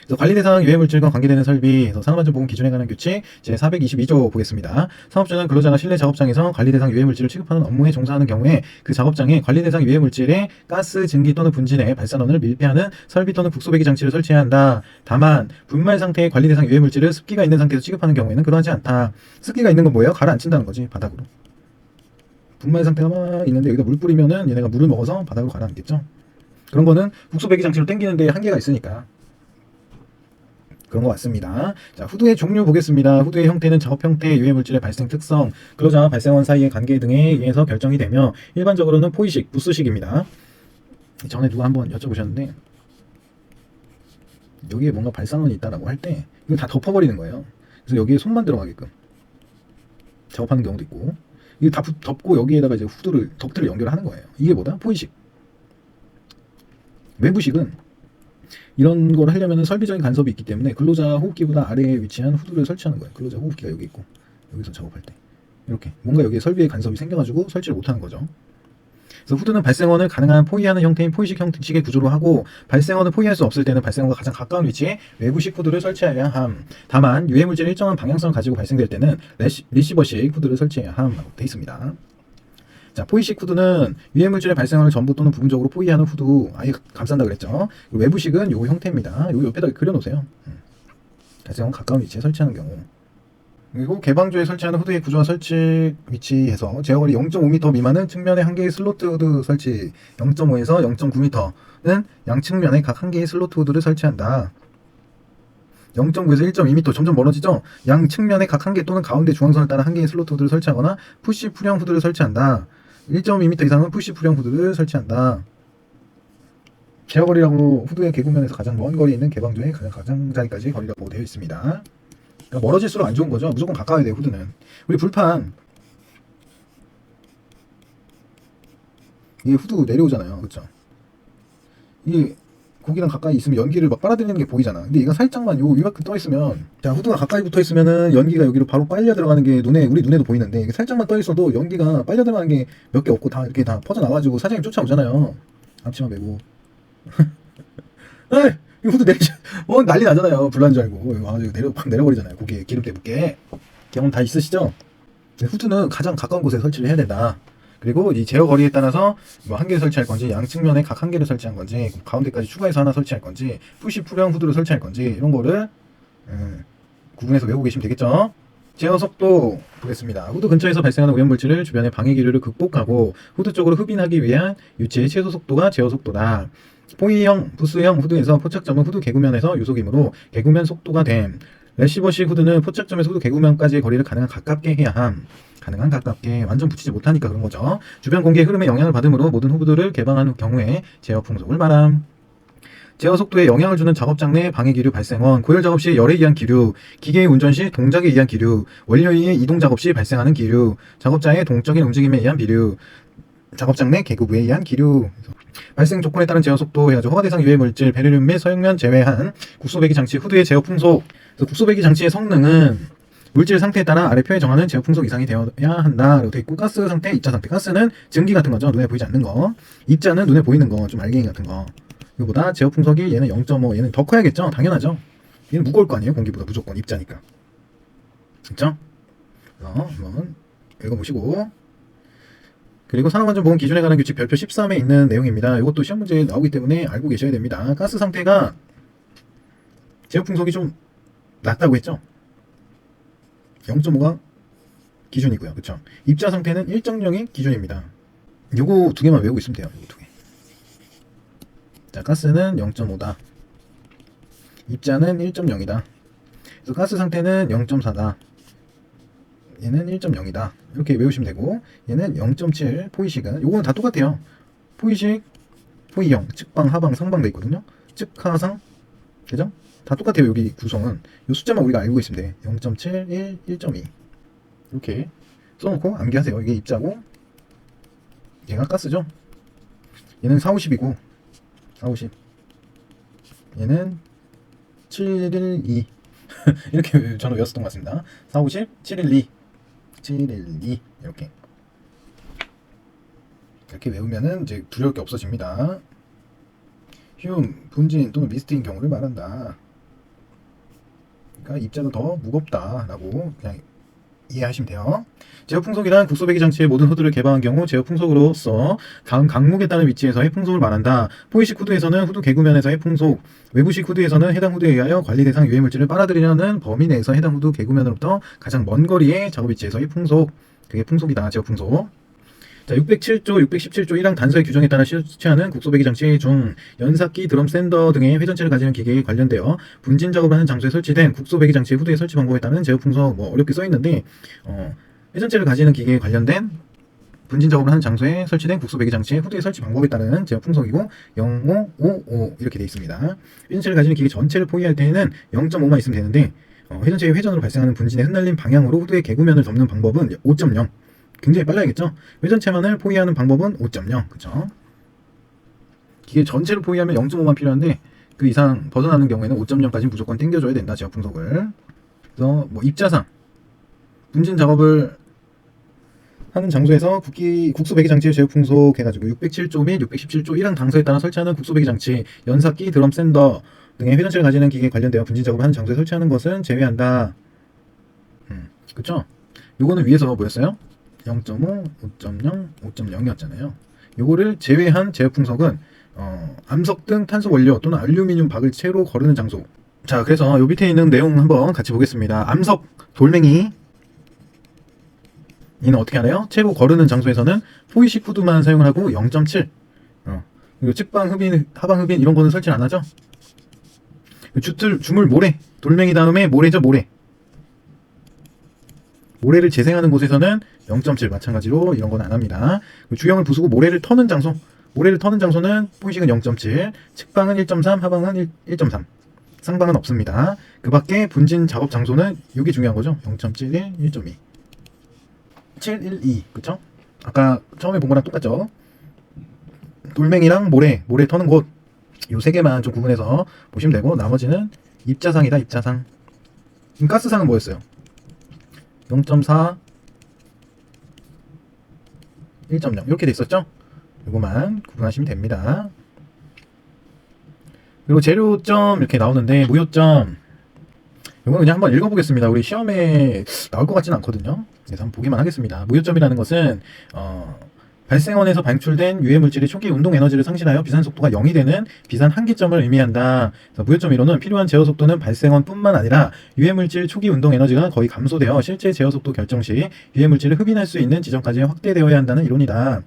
그래서 관리 대상 유해 물질과 관계되는 설비, 산업안전보건 기준에 관한 규칙 제 422조 보겠습니다. 사업주는 근로자가 실내 작업장에서 관리 대상 유해 물질을 취급하는 업무에 종사하는 경우에 그 작업장에 관리 대상 유해 물질의 가스, 증기 또는 분진의 발산원을 밀폐하는 설비 또는 국소배기 장치를 설치해야 한다. 다만 분말 상태의 관리 대상 유해 물질을 습기가 있는 상태에서 취급하는 경우에는 그러하지 않다. 습기가 있는 건 뭐예요? 가라앉힌다는 거지, 바닥으로. 분말 상태가 막 있는데 여기다 물 뿌리면은 얘네가 물을 먹어서 바닥으로 가라앉겠죠. 그런 거는 국소배기 장치로 당기는데 한계가 있으니까 그런 것 같습니다. 자, 후드의 종류 보겠습니다. 후드의 형태는 작업 형태, 유해 물질의 발생 특성, 근로자와 발생원 사이의 관계 등에 의해서 결정이 되며 일반적으로는 포이식, 부스식입니다. 전에 누가 한번 여쭤보셨는데 여기에 뭔가 발산원이 있다라고 할 때 이거 다 덮어버리는 거예요. 그래서 여기에 손만 들어가게끔 작업하는 경우도 있고, 이게 다 덮고 여기에다가 이제 후드를 덕트를 연결하는 거예요. 이게 뭐다? 포이식. 외부식은 이런 걸 하려면 설비적인 간섭이 있기 때문에 근로자 호흡기보다 아래에 위치한 후드를 설치하는 거예요. 근로자 호흡기가 여기 있고 여기서 작업할 때 이렇게 뭔가 여기에 설비에 간섭이 생겨가지고 설치를 못하는 거죠. 그래서 후드는 발생원을 가능한 포위하는 형태인 포이식 형식의 구조로 하고, 발생원을 포위할 수 없을 때는 발생원과 가장 가까운 위치에 외부식 후드를 설치해야 함. 다만 유해물질이 일정한 방향성을 가지고 발생될 때는 리시버식 후드를 설치해야 함라고 되어 있습니다. 자, 포이식 후드는 유해물질의 발생원을 전부 또는 부분적으로 포위하는 후드, 아예 감싼다 그랬죠. 외부식은 요 형태입니다. 요 옆에다 그려놓으세요. 발생원 가까운 위치에 설치하는 경우. 그리고 개방조에 설치하는 후드의 구조와 설치 위치에서 제어거리 0.5m 미만은 측면에 한 개의 슬로트 후드 설치, 0.5에서 0.9m는 양측면에 각 한 개의 슬로트 후드를 설치한다. 0.9에서 1.2m 점점 멀어지죠? 양 측면에 각 한 개 또는 가운데 중앙선을 따라 한 개의 슬로트 후드를 설치하거나 푸시 풀형 후드를 설치한다. 1.2m 이상은 푸시 풀형 후드를 설치한다. 제어거리라고 후드의 개구면에서 가장 먼 거리에 있는 개방조의 가장자리까지 거리라고 되어 있습니다. 그러니까 멀어질수록 안 좋은 거죠. 무조건 가까워야 돼요, 후드는. 우리 불판 이게 후드 내려오잖아요, 그렇죠? 이게 고기랑 가까이 있으면 연기를 막 빨아들이는 게 보이잖아. 근데 얘가 살짝만 요 위만큼 떠 있으면, 자, 후드가 가까이 붙어 있으면은 연기가 여기로 바로 빨려 들어가는 게 우리 눈에도 보이는데, 이게 살짝만 떠 있어도 연기가 빨려 들어가는 게 몇 개 없고 다 이렇게 다 퍼져 나가지고 사장님 쫓아오잖아요. 앞치마 메고. 에이, 이 후드 난리 나잖아요. 불난 줄 알고. 확 내려버리잖아요. 고기에 기름때 묻게. 경험 다 있으시죠? 후드는 가장 가까운 곳에 설치를 해야 된다. 그리고 이 제어 거리에 따라서 뭐 한 개 설치할 건지, 양측면에 각 한 개를 설치한 건지, 가운데까지 추가해서 하나 설치할 건지, 푸시 풀형 후드를 설치할 건지, 이런 거를 구분해서 외우고 계시면 되겠죠? 제어 속도 보겠습니다. 후드 근처에서 발생하는 오염물질을 주변의 방해 기류를 극복하고 후드 쪽으로 흡인하기 위한 유체의 최소 속도가 제어 속도다. 포위형, 부스형 후드에서 포착점은 후드 개구면에서 요속이므로 개구면 속도가 됨. 레시버식 후드는 포착점에서 후드 개구면까지의 거리를 가능한 가깝게 해야 함. 가능한 가깝게, 완전 붙이지 못하니까 그런 거죠. 주변 공기의 흐름에 영향을 받으므로 모든 후드를 개방한 경우에 제어 풍속을 말함. 제어 속도에 영향을 주는 작업장 내 방해 기류 발생원, 고열 작업 시 열에 의한 기류, 기계의 운전 시 동작에 의한 기류, 원료의 이동 작업 시 발생하는 기류, 작업자의 동적인 움직임에 의한 비류, 작업장 내 계급에 의한 기류. 발생 조건에 따른 제어 속도 해가지고 허가 대상 유해 물질, 베릴륨 및 서형면 제외한 국소배기 장치 후드의 제어 풍속. 그래서 국소배기 장치의 성능은 물질 상태에 따라 아래 표에 정하는 제어 풍속 이상이 되어야 한다. 라고 되어 있고, 가스 상태, 입자 상태. 가스는 증기 같은 거죠. 눈에 보이지 않는 거. 입자는 눈에 보이는 거, 좀 알갱이 같은 거. 이거보다 제어 풍속이 얘는 0.5, 얘는 더 커야겠죠. 당연하죠. 얘는 무거울 거 아니에요. 공기보다 무조건 입자니까. 그렇죠? 한번 읽어보시고. 그리고 산업안전보건 기준에 관한 규칙 별표 13에 있는 내용입니다. 이것도 시험 문제에 나오기 때문에 알고 계셔야 됩니다. 가스 상태가 제어 풍속이 좀 낮다고 했죠. 0.5가 기준이고요. 그렇죠? 입자 상태는 1.0이 기준입니다. 요거 두 개만 외우고 있으면 돼요. 이 두 개. 자, 가스는 0.5다. 입자는 1.0이다. 그래서 가스 상태는 0.4다. 얘는 1.0이다. 이렇게 외우시면 되고, 얘는 0.7 포이식은 요거는 다 똑같아요. 포이식, 포이형, 측방, 하방, 상방 돼 있거든요. 측하상, 그죠? 다 똑같아요. 여기 구성은 이 숫자만 우리가 알고 있으면 돼. 0.7, 1, 1.2 이렇게 써놓고 암기하세요. 이게 입자고 얘가 가스죠. 얘는 450이고 450, 얘는 712 이렇게 저는 외웠었던 것 같습니다. 450 712 712 이렇게 외우면은 이제 두려울 게 없어집니다. 흉, 분진 또는 미스트인 경우를 말한다. 그러니까 입자가 더 무겁다라고 그냥 이해하시면 돼요. 제어풍속이란 국소배기 장치의 모든 후드를 개방한 경우 제어풍속으로서 다음 강목에 따른 위치에서의 풍속을 말한다. 포이식 후드에서는 후드 개구면에서의 풍속, 외부식 후드에서는 해당 후드에 의하여 관리 대상 유해물질을 빨아들이려는 범위 내에서 해당 후드 개구면으로부터 가장 먼 거리의 작업 위치에서의 풍속, 그게 풍속이다. 제어풍속. 자, 607조, 617조 1항 단서의 규정에 따라 실시하는 국소배기 장치 중 연삭기, 드럼 샌더 등의 회전체를 가지는 기계에 관련되어 분진 작업을 하는 장소에 설치된 국소배기 장치의 후드의 설치 방법에 따른 제어 풍속, 뭐 어렵게 써 있는데 회전체를 가지는 기계에 관련된 분진 작업을 하는 장소에 설치된 국소배기 장치의 후드의 설치 방법에 따른 제어 풍속이고 0.555 이렇게 되어 있습니다. 회전체를 가지는 기계 전체를 포기할 때에는 0.5만 있으면 되는데 회전체의 회전으로 발생하는 분진의 흩날림 방향으로 후드의 개구면을 덮는 방법은 5.0. 굉장히 빨라야겠죠? 회전체만을 포기하는 방법은 5.0. 그쵸? 기계 전체를 포기하면 0.5만 필요한데 그 이상 벗어나는 경우에는 5.0까지 무조건 당겨줘야 된다. 제어 풍속을. 그래서 뭐 입자상 분진 작업을 하는 장소에서 국소배기 장치의 제어 풍속 해가지고 607조 및 617조 1항 당서에 따라 설치하는 국소배기 장치, 연삭기, 드럼 샌더 등의 회전체를 가지는 기계에 관련되어 분진 작업을 하는 장소에 설치하는 것은 제외한다. 그쵸? 요거는 위에서 뭐였어요? 0.5, 5.0, 5.0이었잖아요. 요거를 제외한 제어 풍속은 암석 등 탄소 원료 또는 알루미늄 박을 채로 거르는 장소. 자, 그래서 요 밑에 있는 내용 한번 같이 보겠습니다. 암석 돌멩이 이는 어떻게 하나요? 채로 거르는 장소에서는 포이식 후드만 사용을 하고 0.7 그리고 측방 흡인, 하방 흡인 이런 거는 설치를 안 하죠. 주물 모래 돌멩이 다음에 모래죠. 모래를 재생하는 곳에서는 0.7 마찬가지로 이런 건 안 합니다. 주형을 부수고 모래를 터는 장소는 포이식은 0.7, 측방은 1.3, 하방은 1.3, 쌍방은 없습니다. 그 밖에 분진 작업 장소는 이게 중요한 거죠. 0.71, 1.2, 712, 그쵸? 아까 처음에 본 거랑 똑같죠? 돌멩이랑 모래 터는 곳, 요 세 개만 좀 구분해서 보시면 되고, 나머지는 입자상이다. 입자상. 가스상은 뭐였어요? 0.4, 1.0 이렇게 돼 있었죠? 이거만 구분하시면 됩니다. 그리고 재료점 이렇게 나오는데 무효점 이거는 그냥 한번 읽어보겠습니다. 우리 시험에 나올 것 같지는 않거든요. 그래서 한번 보기만 하겠습니다. 무효점이라는 것은 발생원에서 방출된 유해물질이 초기 운동 에너지를 상실하여 비산 속도가 0이 되는 비산 한계점을 의미한다. 그래서 무효점 1호는 필요한 제어 속도는 발생원뿐만 아니라 유해물질 초기 운동 에너지가 거의 감소되어 실제 제어 속도 결정 시 유해물질을 흡인할 수 있는 지점까지 확대되어야 한다는 이론이다.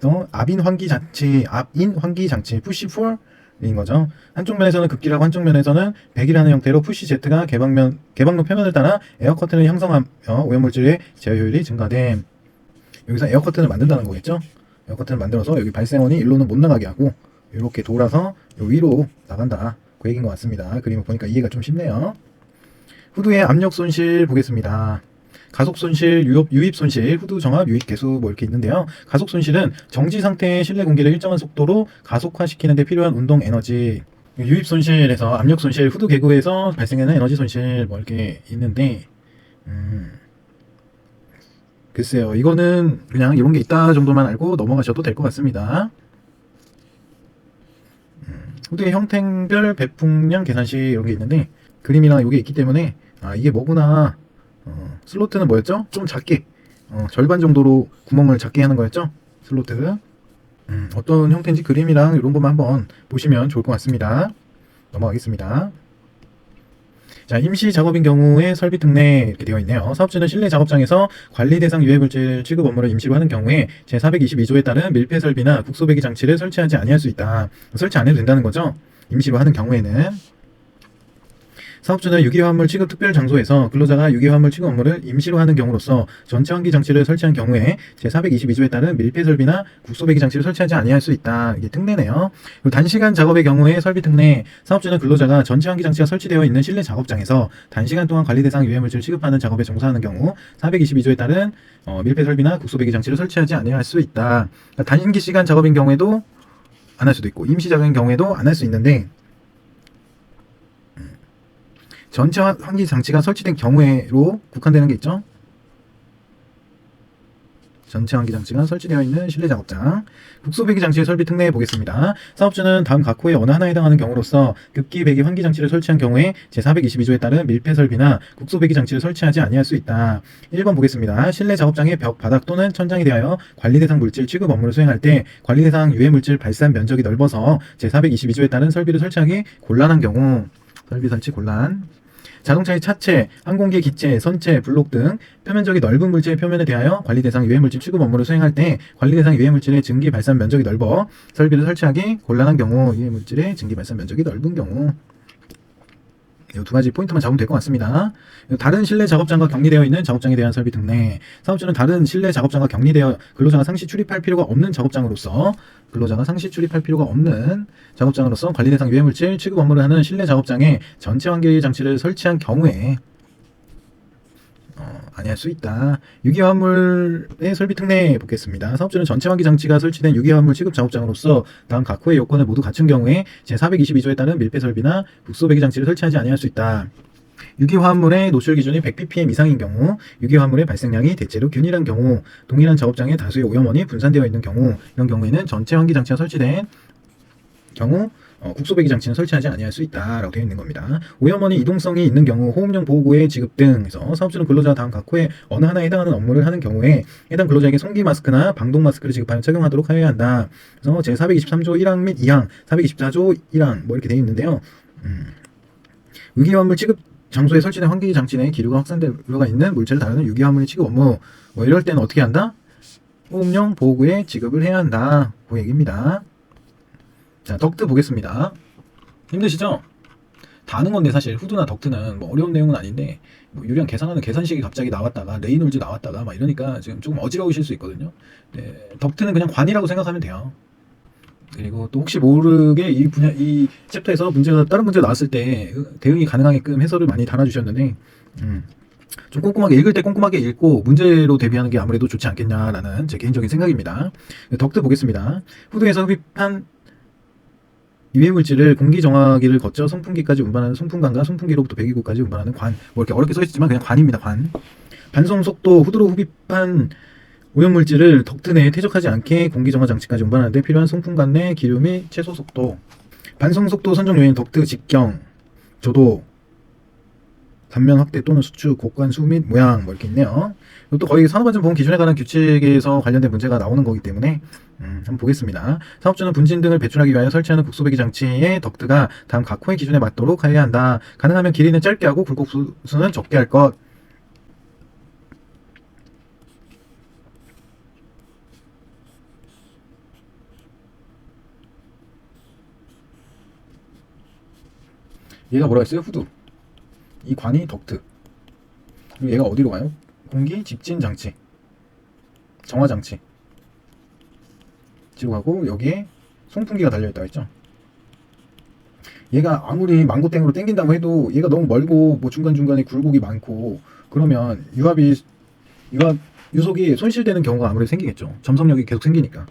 그래서 압인 환기 장치 푸시 4인 거죠. 한쪽 면에서는 급기라고 한쪽 면에서는 백이라는 형태로 푸시 Z가 개방로 표면을 따라 에어 커튼을 형성하며 오염물질의 제어 효율이 증가됨. 여기서 에어 커튼을 만든다는 거겠죠? 에어 커튼을 만들어서 여기 발생원이 일로는 못 나가게 하고 이렇게 돌아서 요 위로 나간다. 그 얘기인 것 같습니다. 그림을 보니까 이해가 좀 쉽네요. 후드의 압력 손실 보겠습니다. 가속 손실, 유입 손실, 후드 정합, 유입 개수 뭐 이렇게 있는데요. 가속 손실은 정지 상태의 실내 공기를 일정한 속도로 가속화시키는 데 필요한 운동 에너지. 유입 손실에서 압력 손실, 후드 개구에서 발생하는 에너지 손실 뭐 이렇게 있는데 글쎄요. 이거는 그냥 이런 게 있다 정도만 알고 넘어가셔도 될 것 같습니다. 후드의 형태별 배풍량 계산식 이런 게 있는데 그림이랑 이게 있기 때문에 이게 뭐구나. 슬로트는 뭐였죠? 좀 작게 절반 정도로 구멍을 작게 하는 거였죠? 슬로트. 어떤 형태인지 그림이랑 이런 것만 한번 보시면 좋을 것 같습니다. 넘어가겠습니다. 자, 임시 작업인 경우에 설비 특례 이렇게 되어 있네요. 사업주는 실내 작업장에서 관리 대상 유해물질 취급 업무를 임시로 하는 경우에 제422조에 따른 밀폐 설비나 국소배기 장치를 설치하지 아니할 수 있다. 설치 안 해도 된다는 거죠. 임시로 하는 경우에는. 사업주는 유기화합물 취급 특별 장소에서 근로자가 유기화합물 취급 업무를 임시로 하는 경우로서 전체 환기 장치를 설치한 경우에 제422조에 따른 밀폐 설비나 국소배기 장치를 설치하지 아니할 수 있다. 이게 특례네요. 그리고 단시간 작업의 경우에 설비 특례, 사업주는 근로자가 전체 환기 장치가 설치되어 있는 실내 작업장에서 단시간 동안 관리 대상 유해물질 취급하는 작업에 종사하는 경우 422조에 따른 밀폐 설비나 국소배기 장치를 설치하지 아니할 수 있다. 그러니까 단기 시간 작업인 경우에도 안 할 수도 있고 임시 작업인 경우에도 안 할 수 있는데 전체 환기 장치가 설치된 경우에로 국한되는 게 있죠. 전체 환기 장치가 설치되어 있는 실내 작업장. 국소 배기 장치의 설비 특례 보겠습니다. 사업주는 다음 각 호의 어느 하나에 해당하는 경우로서 급기 배기 환기 장치를 설치한 경우에 제422조에 따른 밀폐 설비나 국소 배기 장치를 설치하지 아니할 수 있다. 1번 보겠습니다. 실내 작업장의 벽, 바닥 또는 천장에 대하여 관리 대상 물질 취급 업무를 수행할 때 관리 대상 유해 물질 발산 면적이 넓어서 제422조에 따른 설비를 설치하기 곤란한 경우. 설비 설치 곤란. 자동차의 차체, 항공기의 기체, 선체, 블록 등 표면적이 넓은 물질의 표면에 대하여 관리 대상 유해 물질 취급 업무를 수행할 때 관리 대상 유해 물질의 증기 발산 면적이 넓어 설비를 설치하기 곤란한 경우, 유해 물질의 증기 발산 면적이 넓은 경우. 이 두 가지 포인트만 잡으면 될 것 같습니다. 다른 실내 작업장과 격리되어 있는 작업장에 대한 설비 특례. 사업주는 다른 실내 작업장과 격리되어 근로자가 상시 출입할 필요가 없는 작업장으로서 관리 대상 유해물질 취급 업무를 하는 실내 작업장에 전체 환기 장치를 설치한 경우에 아니할 수 있다. 유기화합물의 설비 특례 보겠습니다. 사업주는 전체 환기 장치가 설치된 유기화합물 취급 작업장으로서 다음 각 호의 요건을 모두 갖춘 경우에 제422조에 따른 밀폐 설비나 국소 배기 장치를 설치하지 아니할 수 있다. 유기화합물의 노출 기준이 100ppm 이상인 경우, 유기화합물의 발생량이 대체로 균일한 경우, 동일한 작업장에 다수의 오염원이 분산되어 있는 경우, 이런 경우에는 전체 환기 장치가 설치된 경우 국소 배기 장치는 설치하지 아니할 수 있다라고 되어 있는 겁니다. 오염원이 이동성이 있는 경우 호흡용 보호구의 지급 등에서 사업주는 근로자가 다음 각 호에 어느 하나에 해당하는 업무를 하는 경우에 해당 근로자에게 송기 마스크나 방독 마스크를 지급하여 착용하도록 하여야 한다. 그래서 제423조 1항 및 2항, 424조 1항 뭐 이렇게 되어 있는데요. 유기화합물 취급 장소에 설치된 환기 장치 내 기류가 확산될 우려가 있는 물질을 다루는 유기화합물 취급 업무. 뭐 이럴 때는 어떻게 한다? 호흡용 보호구의 지급을 해야 한다. 그 얘기입니다. 자, 덕트 보겠습니다. 힘드시죠? 다 아는 건데 사실 후드나 덕트는 뭐 어려운 내용은 아닌데 뭐 유리한 계산하는 계산식이 갑자기 나왔다가 레이놀즈 나왔다가 막 이러니까 지금 조금 어지러우실 수 있거든요. 네, 덕트는 그냥 관이라고 생각하면 돼요. 그리고 또 혹시 모르게 이 챕터에서 다른 문제가 나왔을 때 대응이 가능하게끔 해설을 많이 달아주셨는데 좀 꼼꼼하게 읽을 때 꼼꼼하게 읽고 문제로 대비하는 게 아무래도 좋지 않겠냐라는 제 개인적인 생각입니다. 덕트 보겠습니다. 후드에서 흡입한 유해물질을 공기 정화기를 거쳐 송풍기까지 운반하는 송풍관과 송풍기로부터 배기구까지 운반하는 관. 뭐 이렇게 어렵게 써있지만 그냥 관입니다. 관. 반송 속도, 후드로 흡입한 오염물질을 덕트 내에 퇴적하지 않게 공기 정화 장치까지 운반하는 데 필요한 송풍관 내 기류 및 채소 속도. 반송 속도 선정 요인 덕트 직경, 조도, 단면 확대 또는 수축, 곡관 수 및 모양 뭐 이렇게 있네요. 또 거의 산업안전보험 기준에 관한 규칙에서 관련된 문제가 나오는 거기 때문에 한번 보겠습니다. 사업주는 분진 등을 배출하기 위하여 설치하는 국소배기 장치의 덕트가 다음 각 호의 기준에 맞도록 하여야 한다. 가능하면 길이는 짧게 하고 굴곡수는 적게 할 것. 얘가 뭐라 했어요? 후드. 이 관이 덕트. 그리고 얘가 어디로 가요? 공기 직진 장치, 정화 장치. 지로 가고 여기에 송풍기가 달려있다고 했죠. 얘가 아무리 망고땡으로 땡긴다고 해도 얘가 너무 멀고 뭐 중간중간에 굴곡이 많고 그러면 유압 유속이 손실되는 경우가 아무래도 생기겠죠. 점성력이 계속 생기니까.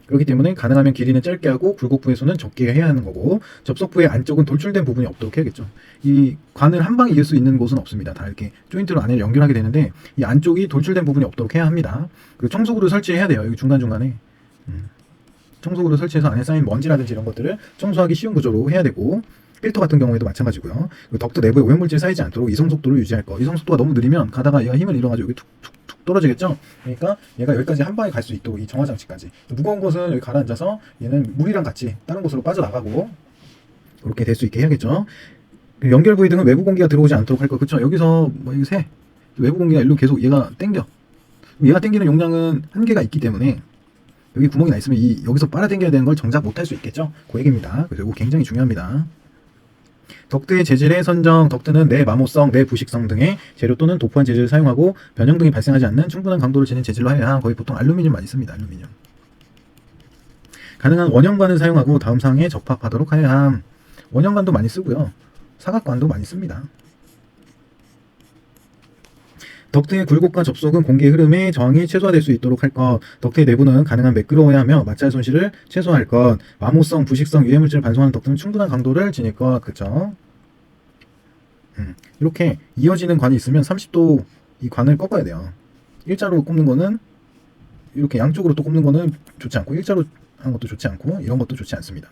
그렇기 때문에 가능하면 길이는 짧게 하고 굴곡부에서는 적게 해야 하는 거고 접속부의 안쪽은 돌출된 부분이 없도록 해야겠죠. 이 관을 한 방에 이을 수 있는 곳은 없습니다. 다 이렇게 조인트로 안을 연결하게 되는데 이 안쪽이 돌출된 부분이 없도록 해야 합니다. 그리고 청소구를 설치해야 돼요. 여기 중간중간에 청소구를 설치해서 안에 쌓인 먼지라든지 이런 것들을 청소하기 쉬운 구조로 해야 되고 필터 같은 경우에도 마찬가지고요. 그리고 덕트 내부에 오염물질 쌓이지 않도록 이송 속도를 유지할 거. 이송 속도가 너무 느리면 가다가 얘가 힘을 잃어가지고 여기 툭툭툭 떨어지겠죠. 그러니까 얘가 여기까지 한 방에 갈 수 있도록 이 정화 장치까지. 무거운 것은 여기 가라앉아서 얘는 물이랑 같이 다른 곳으로 빠져나가고 그렇게 될 수 있게 해야겠죠. 연결 부위 등은 외부 공기가 들어오지 않도록 할 거. 그쵸? 여기서 뭐 이거 외부 공기가 일로 계속 얘가 땡겨. 얘가 땡기는 용량은 한계가 있기 때문에 여기 구멍이 나 있으면 여기서 빨아당겨야 되는 걸 정작 못할 수 있겠죠. 그 얘기입니다. 그래서 이거 굉장히 중요합니다. 덕트의 재질의 선정, 덕트는 내마모성, 내부식성 등의 재료 또는 도포한 재질을 사용하고 변형 등이 발생하지 않는 충분한 강도를 지닌 재질로 하여야 거의 보통 알루미늄 많이 씁니다. 알루미늄. 가능한 원형관을 사용하고 다음 사항에 적합하도록 하여야 함. 원형관도 많이 쓰고요. 사각관도 많이 씁니다. 덕트의 굴곡과 접속은 공기의 흐름의 저항이 최소화될 수 있도록 할 것. 덕트의 내부는 가능한 매끄러워야 하며 마찰 손실을 최소화할 것. 마모성, 부식성, 유해물질을 반송하는 덕트는 충분한 강도를 지닐 것. 그쵸? 이렇게 이어지는 관이 있으면 30도 이 관을 꺾어야 돼요. 일자로 꼽는 거는 이렇게 양쪽으로 또 꼽는 거는 좋지 않고, 일자로 하는 것도 좋지 않고, 이런 것도 좋지 않습니다.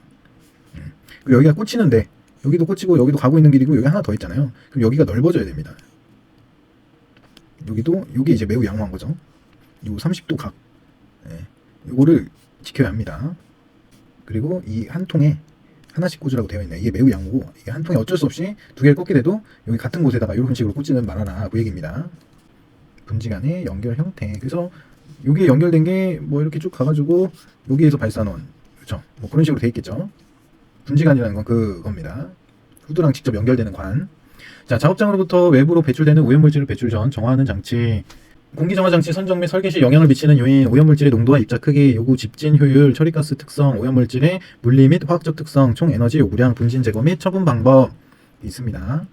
그리고 여기가 꽂히는데 여기도 꽂히고 여기도 가고 있는 길이고 여기 하나 더 있잖아요. 그럼 여기가 넓어져야 됩니다. 여기도 요게 이제 매우 양호한 거죠. 요 30도 각, 요거를 지켜야 합니다. 그리고 이 한 통에 하나씩 꽂으라고 되어 있네요. 이게 매우 양호고, 이게 한 통에 어쩔 수 없이 두 개를 꺾게 돼도 여기 같은 곳에다가 이런 식으로 꽂지는 말아라, 그 얘기입니다. 분지 간의 연결 형태. 그래서 여기에 연결된 게 뭐 이렇게 쭉 가가지고 여기에서 발산원, 그렇죠? 뭐 그런 식으로 돼 있겠죠. 분지관이라는 건 그겁니다. 후드랑 직접 연결되는 관. 자, 작업장으로부터 외부로 배출되는 오염물질을 배출 전 정화하는 장치. 공기정화 장치 선정 및 설계 시 영향을 미치는 요인, 오염물질의 농도와 입자 크기, 요구 집진 효율, 처리가스 특성, 오염물질의 물리 및 화학적 특성, 총 에너지 요구량, 분진 제거 및 처분 방법 있습니다.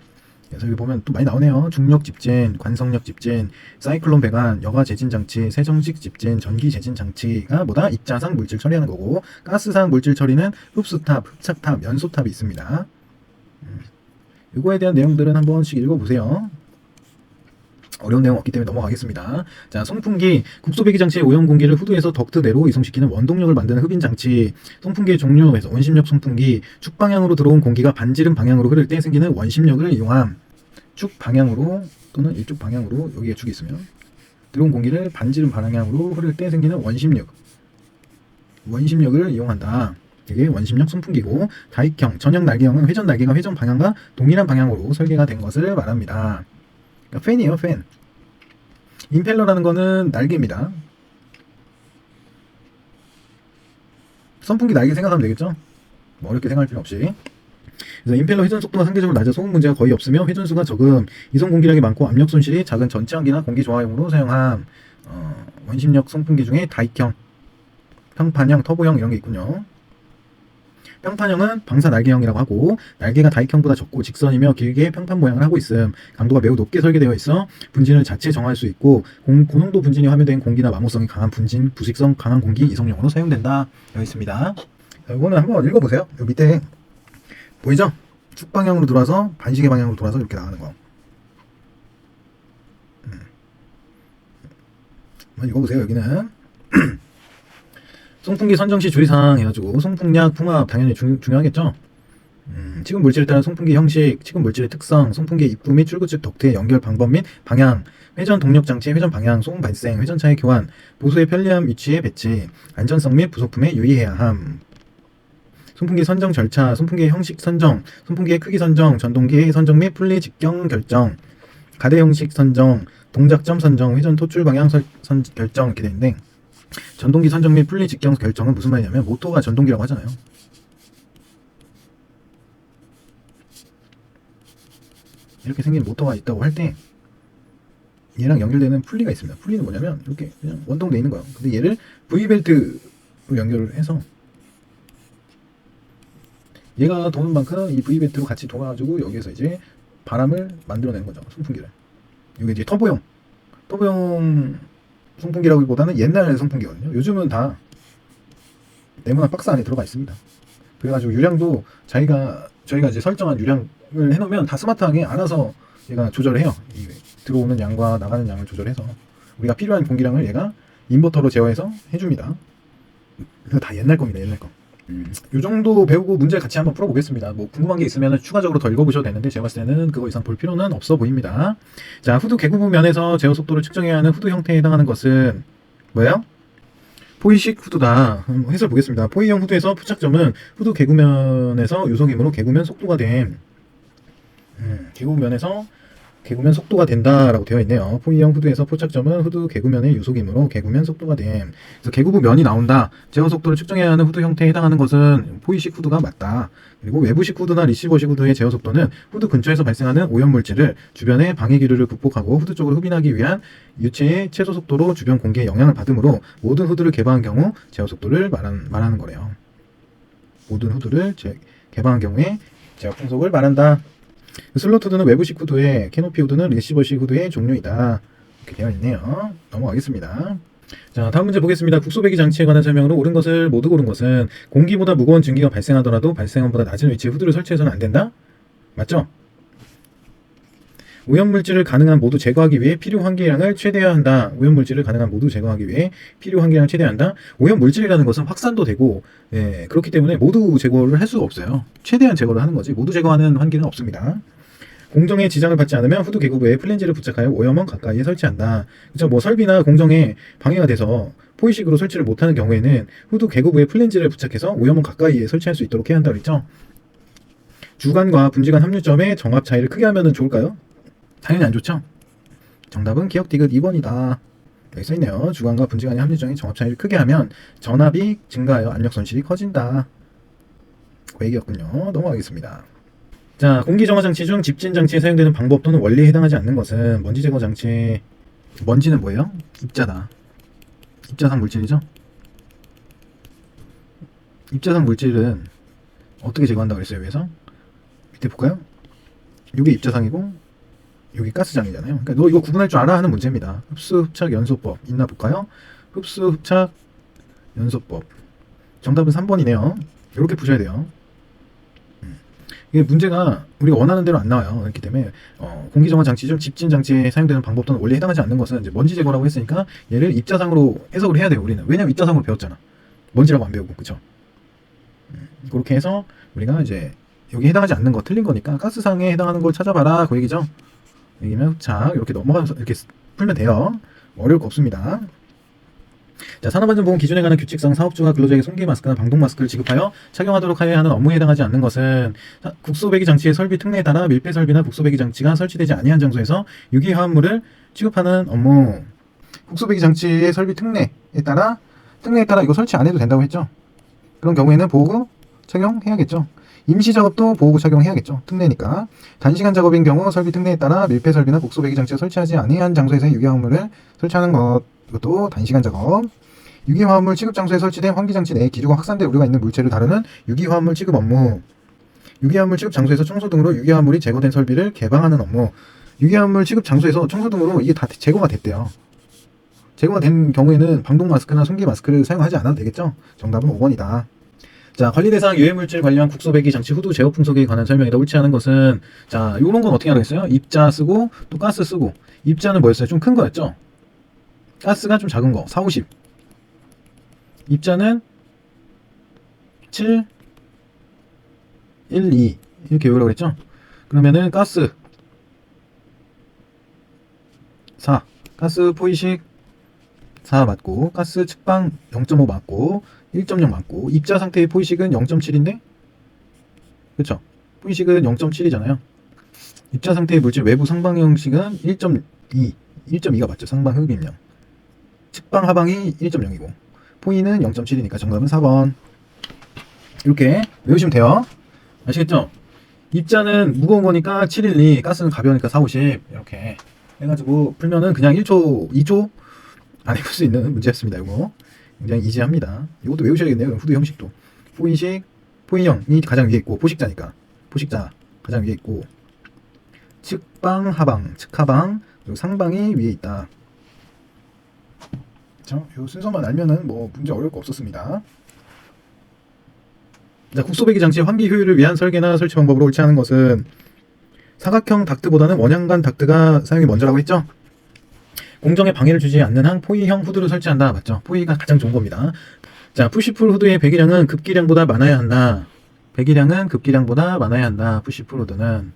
그래서 여기 보면 또 많이 나오네요. 중력 집진, 관성력 집진, 사이클론 배관, 여가 재진 장치, 세정식 집진, 전기 재진 장치가 뭐다? 입자상 물질 처리하는 거고, 가스상 물질 처리는 흡수탑, 흡착탑, 연소탑이 있습니다. 이거에 대한 내용들은 한 번씩 읽어보세요. 어려운 내용 없기 때문에 넘어가겠습니다. 자, 송풍기, 국소배기 장치의 오염 공기를 후드에서 덕트 내로 이송시키는 원동력을 만드는 흡인 장치. 송풍기의 종류에서 원심력 송풍기, 축 방향으로 들어온 공기가 반지름 방향으로 흐를 때 생기는 원심력을 이용함. 축 방향으로 또는 이쪽 방향으로, 여기에 축이 있으면 들어온 공기를 반지름 방향으로 흐를 때 생기는 원심력을 이용한다. 이게 원심력 송풍기고, 다익형, 전형 날개형은 회전 날개가 회전 방향과 동일한 방향으로 설계가 된 것을 말합니다. 그러니까 팬이에요, 팬. 임펠러라는 거는 날개입니다. 선풍기 날개 생각하면 되겠죠? 뭐 어렵게 생각할 필요 없이. 그래서 임펠러 회전 속도가 상대적으로 낮아 소음 문제가 거의 없으며 회전수가 적음, 이송 공기량이 많고 압력 손실이 작은 전체항기나 공기 조화용으로 사용함. 원심력 송풍기 중에 다익형, 평판형, 터보형 이런 게 있군요. 평판형은 방사 날개형이라고 하고, 날개가 다익형보다 적고 직선이며 길게 평판 모양을 하고 있음. 강도가 매우 높게 설계되어 있어 분진을 자체 정할 수 있고, 고농도 분진이 함유된 공기나 마모성이 강한 분진, 부식성 강한 공기 이송용으로 사용된다. 되어 있습니다. 자, 이거는 한번 읽어보세요. 여기 밑에 보이죠? 축 방향으로 돌아서 반시계 방향으로 돌아서 이렇게 나가는 거. 한번 읽어보세요. 여기는 송풍기 선정시 주의사항 해가지고, 송풍량, 풍압 당연히 중요하겠죠. 치금 물질에 따른 송풍기 형식, 치금 물질의 특성, 송풍기 입구 및 출구 측 덕트의 연결 방법 및 방향, 회전 동력 장치의 회전 방향, 소음 발생, 회전차의 교환, 보수의 편리함 위치의 배치, 안전성 및 부속품에 유의해야 함. 송풍기 선정 절차, 송풍기의 형식 선정, 송풍기의 크기 선정, 전동기의 선정 및 분리 직경 결정, 가대 형식 선정, 동작점 선정, 회전 토출 방향 결정 이렇게 되는데, 전동기 선정 및 분리 직경 결정은 무슨 말이냐면, 모터가 전동기라고 하잖아요. 이렇게 생긴 모터가 있다고 할 때 얘랑 연결되는 풀리가 있습니다. 풀리는 뭐냐면 이렇게 그냥 원동돼 있는 거예요. 근데 얘를 V벨트로 연결을 해서 얘가 도는 만큼 이 V벨트로 같이 돌아가지고 여기에서 이제 바람을 만들어내는 거죠. 송풍기를. 이게 이제 터보형 송풍기라기보다는 옛날 송풍기거든요. 요즘은 다 네모난 박스 안에 들어가 있습니다. 그래가지고 유량도 저희가 이제 설정한 유량을 해놓으면 다 스마트하게 알아서 얘가 조절을 해요. 이 들어오는 양과 나가는 양을 조절해서 우리가 필요한 공기량을 얘가 인버터로 제어해서 해줍니다. 이거 다 옛날 겁니다. 옛날 거. 요 정도 배우고 문제 같이 한번 풀어보겠습니다. 뭐 궁금한 게 있으면 추가적으로 더 읽어보셔도 되는데, 제가 봤을 때는 그거 이상 볼 필요는 없어 보입니다. 자, 후드 개구부 면에서 제어 속도를 측정해야 하는 후드 형태에 해당하는 것은 뭐예요? 포이식 후드다. 해설 보겠습니다. 포이형 후드에서 포착점은 후드 개구면에서 요소기므로 개구면 속도가 됨. 개구면 속도가 된다라고 되어 있네요. 포이형 후드에서 포착점은 후드 개구면의 요소기므로 개구면 속도가 됨. 그래서 개구부 면이 나온다. 제어 속도를 측정해야 하는 후드 형태에 해당하는 것은 포이식 후드가 맞다. 그리고 외부식 후드나 리시버식 후드의 제어 속도는 후드 근처에서 발생하는 오염물질을 주변의 방해 기류를 극복하고 후드 쪽으로 흡인하기 위한 유체의 최소 속도로 주변 공기에 영향을 받으므로, 모든 후드를 개방한 경우 제어 속도를 말하는 거래요. 모든 후드를 개방한 경우에 제어 풍속을 말한다. 슬롯 후드는 외부식 후드에, 캐노피 후드는 리시버식 후드의 종류이다. 이렇게 되어 있네요. 넘어가겠습니다. 자, 다음 문제 보겠습니다. 국소배기 장치에 관한 설명으로 옳은 것을 모두 고른 것은, 공기보다 무거운 증기가 발생하더라도 발생원보다 낮은 위치에 후드를 설치해서는 안 된다? 맞죠? 오염물질을 가능한 모두 제거하기 위해 필요 환기량을 최대화해야 한다. 오염물질을 가능한 모두 제거하기 위해 필요 환기량을 최대화한다. 오염물질이라는 것은 확산도 되고, 예, 그렇기 때문에 모두 제거를 할 수가 없어요. 최대한 제거를 하는 거지. 모두 제거하는 환기는 없습니다. 공정에 지장을 받지 않으면 후드 계급부에 플랜지를 부착하여 오염원 가까이에 설치한다. 그렇죠? 뭐 설비나 공정에 방해가 돼서 포이식으로 설치를 못하는 경우에는 후드 계급부에 플랜지를 부착해서 오염원 가까이에 설치할 수 있도록 해야 한다고 그랬죠. 주간과 분지간 함유점의 정합 차이를 크게 하면 좋을까요? 당연히 안 좋죠. 정답은 기억 디귿 2번이다. 여기 써있네요. 주간과 분지간의 함유점의 정합 차이를 크게 하면 전압이 증가하여 압력 손실이 커진다. 그 얘기였군요. 넘어가겠습니다. 자, 공기 정화 장치 중 집진 장치에 사용되는 방법 또는 원리에 해당하지 않는 것은 먼지 제거 장치. 먼지는 뭐예요? 입자다. 입자상 물질이죠. 입자상 물질은 어떻게 제거한다고 그랬어요? 위에서 밑에 볼까요? 이게 입자상이고 여기 가스장이잖아요. 그러니까 너 이거 구분할 줄 알아 하는 문제입니다. 흡수, 흡착, 연소법 있나 볼까요? 흡수, 흡착, 연소법. 정답은 3번이네요. 이렇게 푸셔야 돼요. 이게 문제가 우리가 원하는 대로 안 나와요. 그렇기 때문에 공기 정화 장치 중 집진 장치에 사용되는 방법 또는 원리에 해당하지 않는 것은 이제 먼지 제거라고 했으니까 얘를 입자상으로 해석을 해야 돼요. 우리는. 왜냐면 입자상으로 배웠잖아. 먼지라고 안 배우고. 그쵸? 그렇게 해서 우리가 이제 여기 해당하지 않는 거 틀린 거니까 가스상에 해당하는 걸 찾아봐라 그 얘기죠. 여기면 흡착 이렇게 넘어가서 이렇게 풀면 돼요. 어려울 거 없습니다. 자, 산업안전보건 기준에 관한 규칙상 사업주가 근로자에게 손기 마스크나 방독 마스크를 지급하여 착용하도록 하여야 하는 업무에 해당하지 않는 것은 국소배기 장치의 설비 특례에 따라 밀폐 설비나 국소배기 장치가 설치되지 아니한 장소에서 유기화합물을 취급하는 업무. 국소배기 장치의 설비 특례에 따라 이거 설치 안 해도 된다고 했죠. 그런 경우에는 보호구 착용해야겠죠. 임시 작업도 보호구 착용해야겠죠. 특례니까. 단시간 작업인 경우 설비 특례에 따라 밀폐 설비나 국소배기 장치가 설치하지 아니한 장소에서 유기화합물을 설치하는 것. 이것도 단시간 작업. 유기화합물 취급 장소에 설치된 환기장치 내에 기류가 확산될 우려가 있는 물체를 다루는 유기화합물 취급 업무. 유기화합물 취급 장소에서 청소 등으로 유기화합물이 제거된 설비를 개방하는 업무. 유기화합물 취급 장소에서 청소 등으로 이게 다 제거가 됐대요. 제거가 된 경우에는 방독 마스크나 손기 마스크를 사용하지 않아도 되겠죠. 정답은 5번이다. 자, 관리대상 유해물질 관련 국소배기 장치 후드 제어 풍속에 관한 설명이다. 옳지 않은 것은, 자, 요런 건 어떻게 하겠어요? 입자 쓰고 또 가스 쓰고. 입자는 뭐였어요? 좀 큰 거였죠. 가스가 좀 작은 거, 4, 50. 입자는 7, 1, 2 이렇게 외우라고 했죠. 그러면은 가스 4, 가스 포이식 4 맞고, 가스 측방 0.5 맞고, 1.0 맞고, 입자 상태의 포이식은 0.7인데? 그쵸? 포이식은 0.7이잖아요. 입자 상태의 물질 외부 상방 형식은 1.2, 1.2가 맞죠. 상방 흡입량. 측방 하방이 1.0이고 포인은 0.7이니까 정답은 4번. 이렇게 외우시면 돼요. 아시겠죠? 입자는 무거운 거니까 712, 가스는 가벼우니까 4, 50 이렇게 해가지고 풀면은 그냥 1초, 2초 안에 풀 수 있는 문제였습니다. 이거 굉장히 이지합니다. 이것도 외우셔야겠네요. 그럼 후드 형식도 포인식, 포인형이 가장 위에 있고 포식자니까 포식자 가장 위에 있고 측방, 하방, 측하방 그리고 상방이 위에 있다. 이 순서만 알면은 뭐 문제 어려울 거 없었습니다. 자, 국소배기 장치의 환기 효율을 위한 설계나 설치 방법으로 옳지 않은 것은 사각형 닥트보다는 원형관 닥트가 사용이 먼저라고 했죠. 공정에 방해를 주지 않는 한 포이형 후드를 설치한다. 맞죠? 포이가 가장 좋은 겁니다. 자, 푸시풀 후드의 배기량은 급기량보다 많아야 한다. 배기량은 급기량보다 많아야 한다. 푸시풀 후드는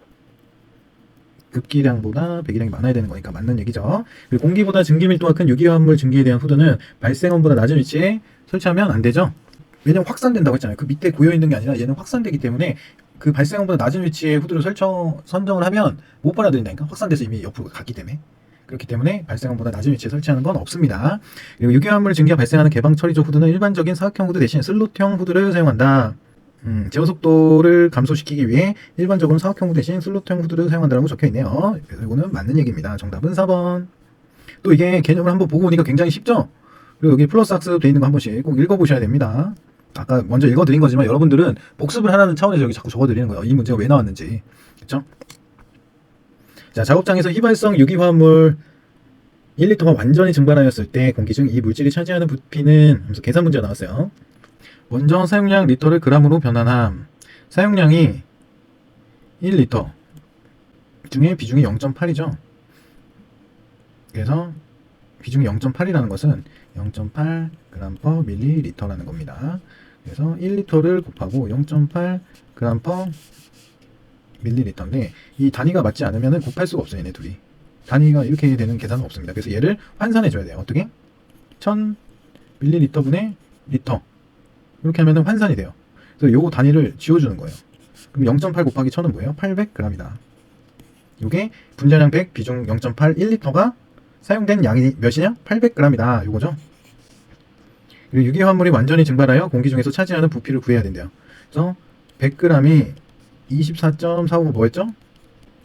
급기량보다 배기량이 많아야 되는 거니까 맞는 얘기죠. 그리고 공기보다 증기 밀도가 큰 유기화합물 증기에 대한 후드는 발생원보다 낮은 위치에 설치하면 안 되죠. 왜냐면 확산된다고 했잖아요. 그 밑에 고여있는 게 아니라 얘는 확산되기 때문에 그 발생원보다 낮은 위치에 후드를 선정을 하면 못 받아들인다니까. 확산돼서 이미 옆으로 갔기 때문에. 그렇기 때문에 발생원보다 낮은 위치에 설치하는 건 없습니다. 그리고 유기화합물 증기가 발생하는 개방 처리조 후드는 일반적인 사각형 후드 대신 슬롯형 후드를 사용한다. 제어 속도를 감소시키기 위해 일반적으로 사각형 후드 대신 슬롯형 후드를 사용한다고 적혀있네요. 그래서 이거는 맞는 얘기입니다. 정답은 4번. 또 이게 개념을 한번 보고 오니까 굉장히 쉽죠? 그리고 여기 플러스 학습 돼 있는 거 한 번씩 꼭 읽어보셔야 됩니다. 아까 먼저 읽어드린 거지만 여러분들은 복습을 하라는 차원에서 여기 자꾸 적어드리는 거예요. 이 문제가 왜 나왔는지. 그쵸? 자, 작업장에서 휘발성 유기화합물 1리터가 완전히 증발하였을 때 공기 중 이 물질이 차지하는 부피는 하면서 계산 문제가 나왔어요. 먼저 사용량 리터를 그램으로 변환함. 사용량이 1리터 중에 비중이 0.8이죠. 그래서 비중이 0.8이라는 것은 0.8 g/ml라는 겁니다. 그래서 1리터를 곱하고 0.8 g/ml인데 이 단위가 맞지 않으면 곱할 수가 없어요. 얘네 둘이. 단위가 이렇게 되는 계산은 없습니다. 그래서 얘를 환산해 줘야 돼요. 어떻게? 1000ml분의 리터. 이렇게 하면 환산이 돼요. 그래서 요거 단위를 지워주는 거예요. 그럼 0.8 곱하기 1000은 뭐예요? 800g이다. 요게 분자량 100, 비중 0.8, 1리터가 사용된 양이 몇이냐? 800g이다. 요거죠. 그리고 유기화합물이 완전히 증발하여 공기 중에서 차지하는 부피를 구해야 된대요. 그래서 100g이 24.45 뭐였죠?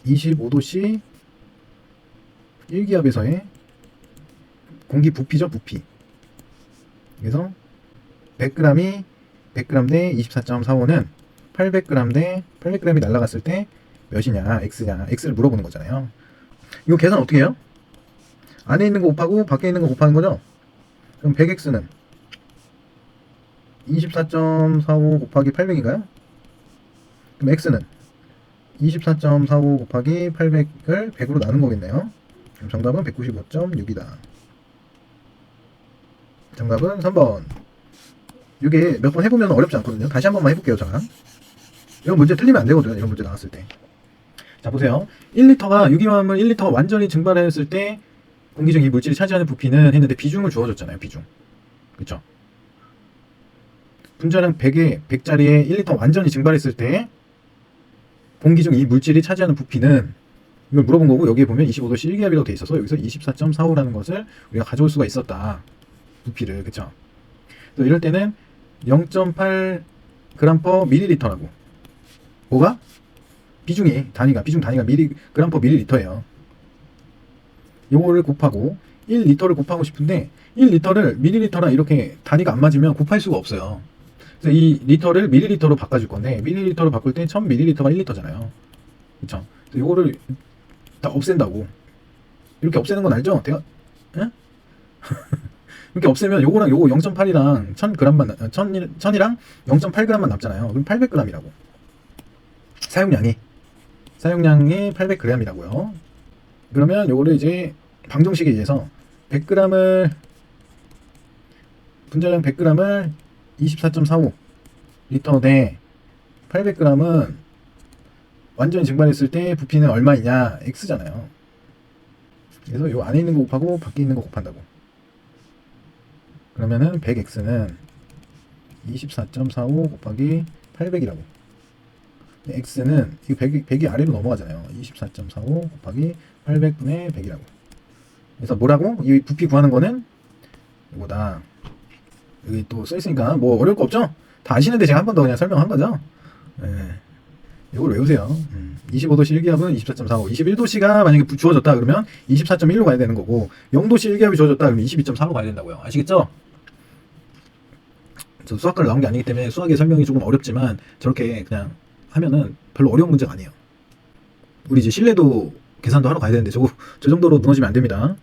25도씨 1기압에서의 공기 부피죠, 부피. 그래서 100g 대 24.45는 800g 대 800g이 날아갔을 때 몇이냐, x냐, x를 물어보는 거잖아요. 이거 계산 어떻게 해요? 안에 있는 거 곱하고 밖에 있는 거 곱하는 거죠? 그럼 100x는 24.45 곱하기 800인가요? 그럼 x는 24.45 곱하기 800을 100으로 나눈 거겠네요. 그럼 정답은 195.6이다. 정답은 3번. 이게 몇 번 해보면 어렵지 않거든요. 다시 한 번만 해볼게요, 제가. 이런 문제 틀리면 안 되거든요. 이런 문제 나왔을 때. 자, 보세요. 1리터가, 유기화합물 1리터가 완전히 증발했을 때 공기 중 이 물질이 차지하는 부피는 했는데 비중을 주어줬잖아요. 비중. 그쵸? 분자량 100짜리에 1리터 완전히 증발했을 때 공기 중 이 물질이 차지하는 부피는 이걸 물어본 거고, 여기에 보면 25도씨 1기압이라고 돼 있어서 여기서 24.45라는 것을 우리가 가져올 수가 있었다. 부피를. 그쵸? 또 이럴 때는 0.8 g/ml라고. 뭐가? 비중 단위가 mg/ml예요. 요거를 곱하고 1리터를 곱하고 싶은데 1리터를 ml랑 이렇게 단위가 안 맞으면 곱할 수가 없어요. 그래서 이 리터를 ml로 바꿔줄 건데 ml로 바꿀 때 1000ml가 1리터잖아요. 그쵸? 그래서 요거를 다 없앤다고. 이렇게 없애는 건 알죠? 예? 이렇게 없애면 요거랑 요거 0.8이랑 1000g만 1000이랑 0.8g만 남잖아요. 그럼 800g이라고. 사용량이 800g이라고요. 그러면 요거를 이제 방정식에 의해서 100g을 분자량 100g을 24.45 리터 대 800g은 완전히 증발했을 때 부피는 얼마이냐? x잖아요. 그래서 요 안에 있는 거 곱하고 밖에 있는 거 곱한다고. 그러면은 100x는 24.45 곱하기 800이라고. x는 이 100이 아래로 넘어가잖아요. 24.45 곱하기 800분의 100이라고. 그래서 뭐라고? 이 부피 구하는 거는 이거다. 여기 또 써있으니까 뭐 어려울 거 없죠? 다 아시는데 제가 한 번 더 그냥 설명한 거죠? 네. 이걸 외우세요. 25도씨 1기압은 24.45. 21도씨가 만약에 주어졌다 그러면 24.1로 가야 되는 거고, 0도씨 1기압이 주어졌다 그러면 22.4로 가야 된다고요. 아시겠죠? 저 수학과를 나온 게 아니기 때문에 수학의 설명이 조금 어렵지만 저렇게 그냥 하면은 별로 어려운 문제가 아니에요. 우리 이제 실내도 계산도 하러 가야 되는데 저 정도로 무너지면 안 됩니다.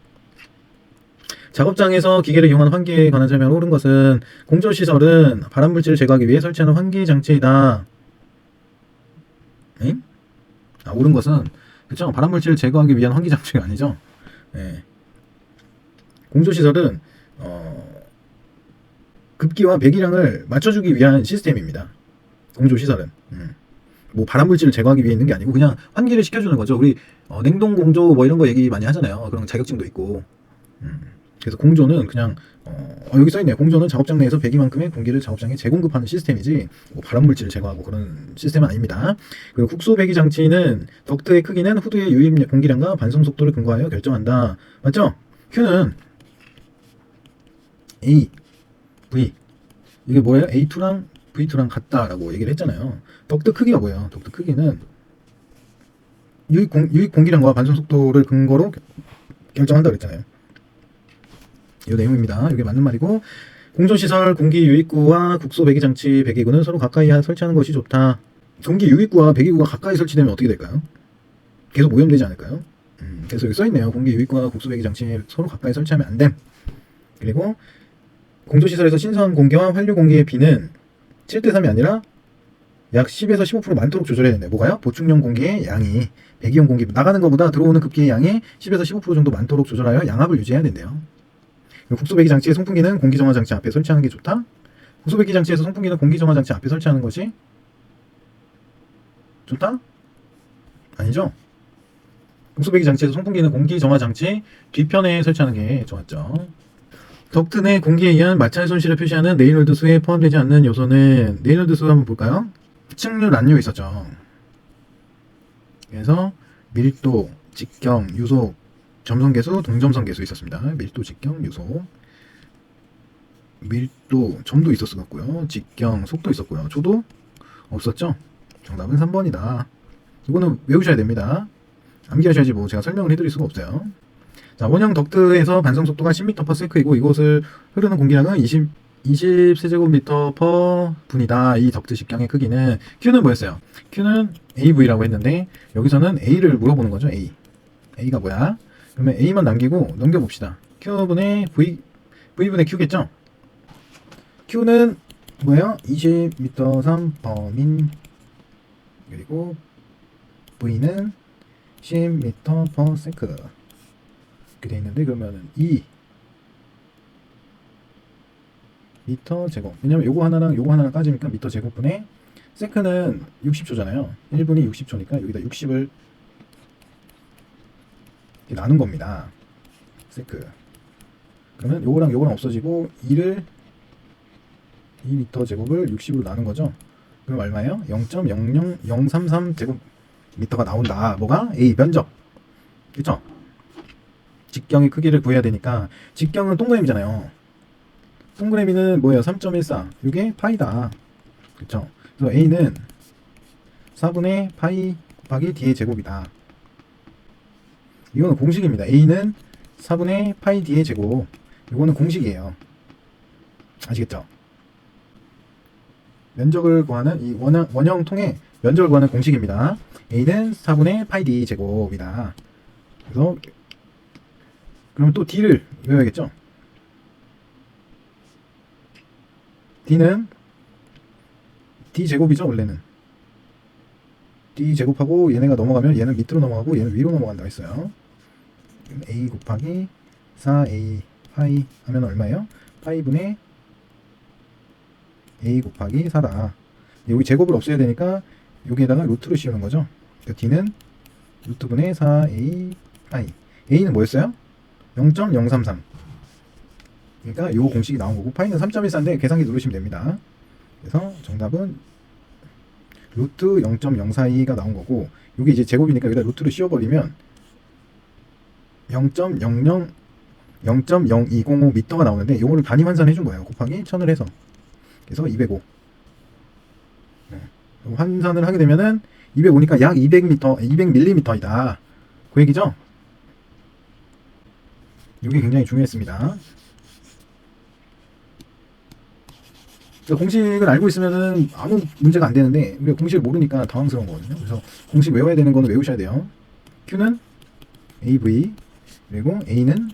작업장에서 기계를 이용하는 환기에 관한 설명을 옳은 것은 공조시설은 발암물질을 제거하기 위해 설치하는 환기장치이다. 응? 아, 옳은 것은 그쵸? 발암물질을 제거하기 위한 환기장치가 아니죠. 네. 공조시설은 급기와 배기량을 맞춰주기 위한 시스템입니다. 공조시설은 뭐 발암물질을 제거하기 위해 있는 게 아니고 그냥 환기를 시켜주는 거죠. 우리 냉동 공조 뭐 이런 거 얘기 많이 하잖아요. 그런 자격증도 있고. 그래서 공조는 그냥 여기 써있네요. 공조는 작업장 내에서 배기만큼의 공기를 작업장에 재공급하는 시스템이지 뭐 발암물질을 제거하고 그런 시스템은 아닙니다. 그리고 국소 배기 장치는 덕트의 크기는 후드의 유입 공기량과 반송 속도를 근거하여 결정한다. 맞죠? Q는 A, V 이게 뭐예요? A2랑 V2랑 같다라고 얘기를 했잖아요. 덕트 크기가 뭐예요? 덕트 크기는 유입 공기량과 반송 속도를 근거로 결정한다 그랬잖아요. 이 내용입니다. 이게 맞는 말이고, 공조시설 공기 유입구와 국소 배기장치 배기구는 서로 가까이 설치하는 것이 좋다. 공기 유입구와 배기구가 가까이 설치되면 어떻게 될까요? 계속 오염되지 않을까요? 그래서 여기 써있네요. 공기 유입구와 국소 배기장치 서로 가까이 설치하면 안 됨. 그리고 공조시설에서 신선 공기와 환류 공기의 비는 7대3이 아니라 약 10에서 15% 많도록 조절해야 된대요. 뭐가요? 보충용 공기의 양이 배기용 공기 나가는 것보다 들어오는 급기의 양이 10에서 15% 정도 많도록 조절하여 양압을 유지해야 된대요. 국소 배기 장치의 송풍기는 공기 정화 장치 앞에 설치하는 게 좋다. 국소 배기 장치에서 송풍기는 공기 정화 장치 앞에 설치하는 것이 좋다? 아니죠? 국소 배기 장치에서 송풍기는 공기 정화 장치 뒤편에 설치하는 게 좋았죠. 덕트 내 공기에 의한 마찰 손실을 표시하는 레이놀드 수에 포함되지 않는 요소는 레이놀드 수 한번 볼까요? 층류, 난류 있었죠. 그래서 밀도, 직경, 유속, 점성계수, 동점성계수 있었습니다. 밀도, 직경, 유속. 밀도, 점도 있었고요. 직경, 속도 있었고요. 조도 없었죠? 정답은 3번이다. 이거는 외우셔야 됩니다. 암기하셔야지 뭐 제가 설명을 해드릴 수가 없어요. 자, 원형 덕트에서 반성 속도가 10m/s이고 이곳을 흐르는 공기량은 20세제곱미터 per 분이다. 이 덕트 직경의 크기는 Q는 뭐였어요? Q는 AV라고 했는데 여기서는 A를 물어보는 거죠. A가 뭐야? 그러면 A만 남기고 넘겨봅시다. Q분의 V분의 Q겠죠? Q는 뭐예요? 20m/3 범인 그리고 V는 10m/s 이렇게 돼 있는데 그러면은 2 미터 제곱. 왜냐면 요거 하나랑 따지니까 미터 제곱분의 세크는 60초잖아요. 1분이 60초니까 여기다 60을 나눈 겁니다. 세크. 그러면 요거랑 없어지고 2를 2미터 제곱을 60으로 나눈 거죠. 그럼 얼마예요? 0.00033 제곱미터가 나온다. 뭐가? A 면적. 그쵸? 직경의 크기를 구해야 되니까 직경은 동그라미잖아요. 동그라미는 뭐예요? 3.14. 이게 파이다. 그쵸? 그래서 A는 4분의 파이 곱하기 D의 제곱이다. 이거는 공식입니다. A는 4분의 파이 D의 제곱. 이거는 공식이에요. 아시겠죠? 면적을 구하는 이 원형 통의 면적을 구하는 공식입니다. A는 4분의 파이 D 제곱이다. 그래서 그러면 또 D를 외워야겠죠? D는 D 제곱이죠, 원래는. D 제곱하고 얘네가 넘어가면 얘는 밑으로 넘어가고 얘는 위로 넘어간다고 했어요. A 곱하기 4A 파이 하면 얼마예요? 파이분의 A 곱하기 4다. 여기 제곱을 없애야 되니까 여기에다가 루트를 씌우는 거죠. 그러니까 D는 루트분의 4A 파이. A는 뭐였어요? 0.033. 그러니까 이 공식이 나온 거고 파이는 3.14인데 계산기 누르시면 됩니다. 그래서 정답은 루트 0.042가 나온 거고 여기 이제 제곱이니까 여기다 루트를 씌워버리면 0.020m가 나오는데 이거를 단위 환산해 준 거예요. 곱하기 1000을 해서. 그래서 205. 환산을 하게 되면은 205니까 약 200mm이다. 그 얘기죠? 이게 굉장히 중요했습니다. 공식을 알고 있으면은 아무 문제가 안 되는데 우리가 공식을 모르니까 당황스러운 거거든요. 그래서 공식 외워야 되는 거는 외우셔야 돼요. Q는 AV 그리고 A는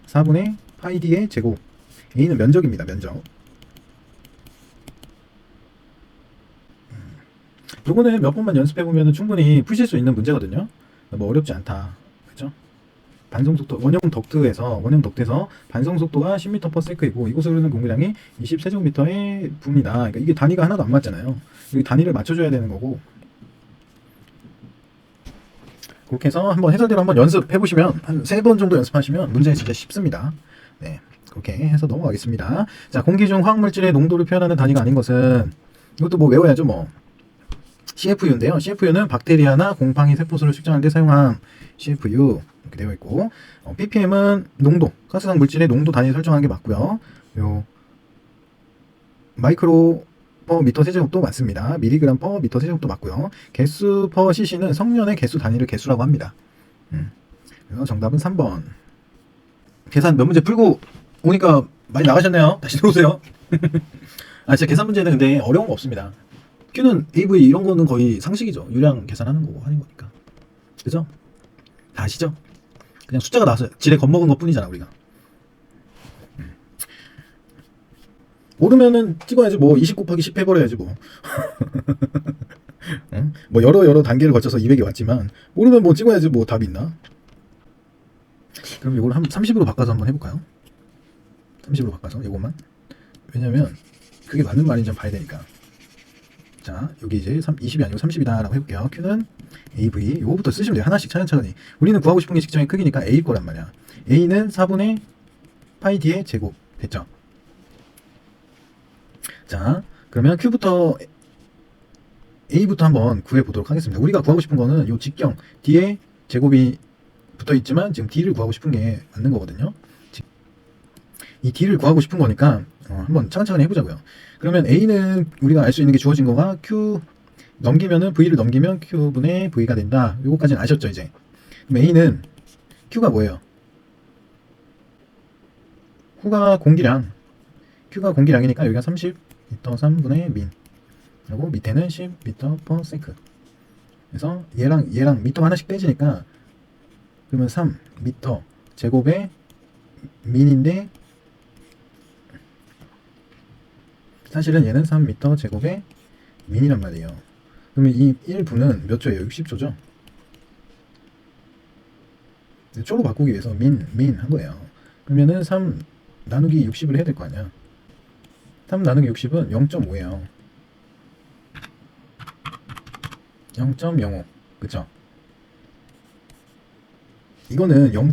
4분의 파이 D의 제곱. A는 면적입니다. 면적. 요거는 몇 번만 연습해보면 충분히 푸실 수 있는 문제거든요. 뭐 어렵지 않다. 그죠? 반성속도, 원형 덕트에서 반성속도가 10m/s이고 이곳을 흐르는 공기량이 20세제곱미터의 분이다. 그러니까 이게 단위가 하나도 안 맞잖아요. 이 단위를 맞춰줘야 되는 거고. 그렇게 해서 한번 해설대로 한번 연습해보시면 한 3번 정도 연습하시면 문제 진짜 쉽습니다. 네, 그렇게 해서 넘어가겠습니다. 자, 공기 중 화학물질의 농도를 표현하는 단위가 아닌 것은 이것도 뭐 외워야죠 뭐. CFU인데요. CFU는 박테리아나 곰팡이 세포수를 측정할 때 사용한 CFU 이렇게 되어 있고 ppm은 농도, 가스상 물질의 농도 단위 설정하는 게 맞고요. 요 마이크로 퍼 미터 세제곱도 맞습니다. 미리그램 퍼 미터 세제곱도 맞고요. 개수 퍼 cc는 성년의 개수 단위를 개수라고 합니다. 그래서 정답은 3번. 계산 몇 문제 풀고 오니까 많이 나가셨네요. 다시 들어오세요. 아, 진짜 계산 문제는 근데 어려운 거 없습니다. Q는 AV 이런 거는 거의 상식이죠. 유량 계산하는 거고 하는 거니까. 그죠? 다 아시죠? 그냥 숫자가 나와서 지레 겁먹은 것 뿐이잖아 우리가. 모르면은 찍어야지 뭐. 20 곱하기 10 해버려야지 뭐. 응? 뭐 여러 단계를 거쳐서 200이 왔지만 모르면 뭐 찍어야지 뭐. 답이 있나? 그럼 이걸 한 30으로 바꿔서 한번 해볼까요? 30으로 바꿔서 이것만. 왜냐면 그게 맞는 말인지 좀 봐야 되니까. 자, 여기 이제 20이 아니고 30이다 라고 해볼게요. Q는 AV. 요거부터 쓰시면 돼요. 하나씩 차근차근히. 우리는 구하고 싶은 게 직정의 크기니까 A 거란 말이야. A는 4분의 파이 D의 제곱. 됐죠? 자, 그러면 Q부터 A부터 한번 구해보도록 하겠습니다. 우리가 구하고 싶은 거는 요 직경 D의 제곱이 붙어 있지만 지금 D를 구하고 싶은 게 맞는 거거든요. 이 D를 구하고 싶은 거니까 한번 차근차근히 해보자고요. 그러면 A는 우리가 알 수 있는 게 주어진 거가 Q 넘기면은 V를 넘기면 Q분의 V가 된다. 요거까지는 아셨죠 이제. 그럼 A는 Q가 뭐예요? 후가 공기량. Q가 공기량이니까 여기가 30m 3분의 민. 그리고 밑에는 10m/s. 그래서 얘랑 미터 하나씩 떼지니까 그러면 3m 제곱의 민인데 사실은 얘는 3m 제곱의 민이란 말이에요. 그러면 이 1분은 몇 조예요? 60조죠? 조로 바꾸기 위해서 민 한 거예요. 그러면은 3 나누기 60을 해야 될 거 아니야. 3 나누기 60은 0.5예요. 0.05. 그쵸? 이거는 0,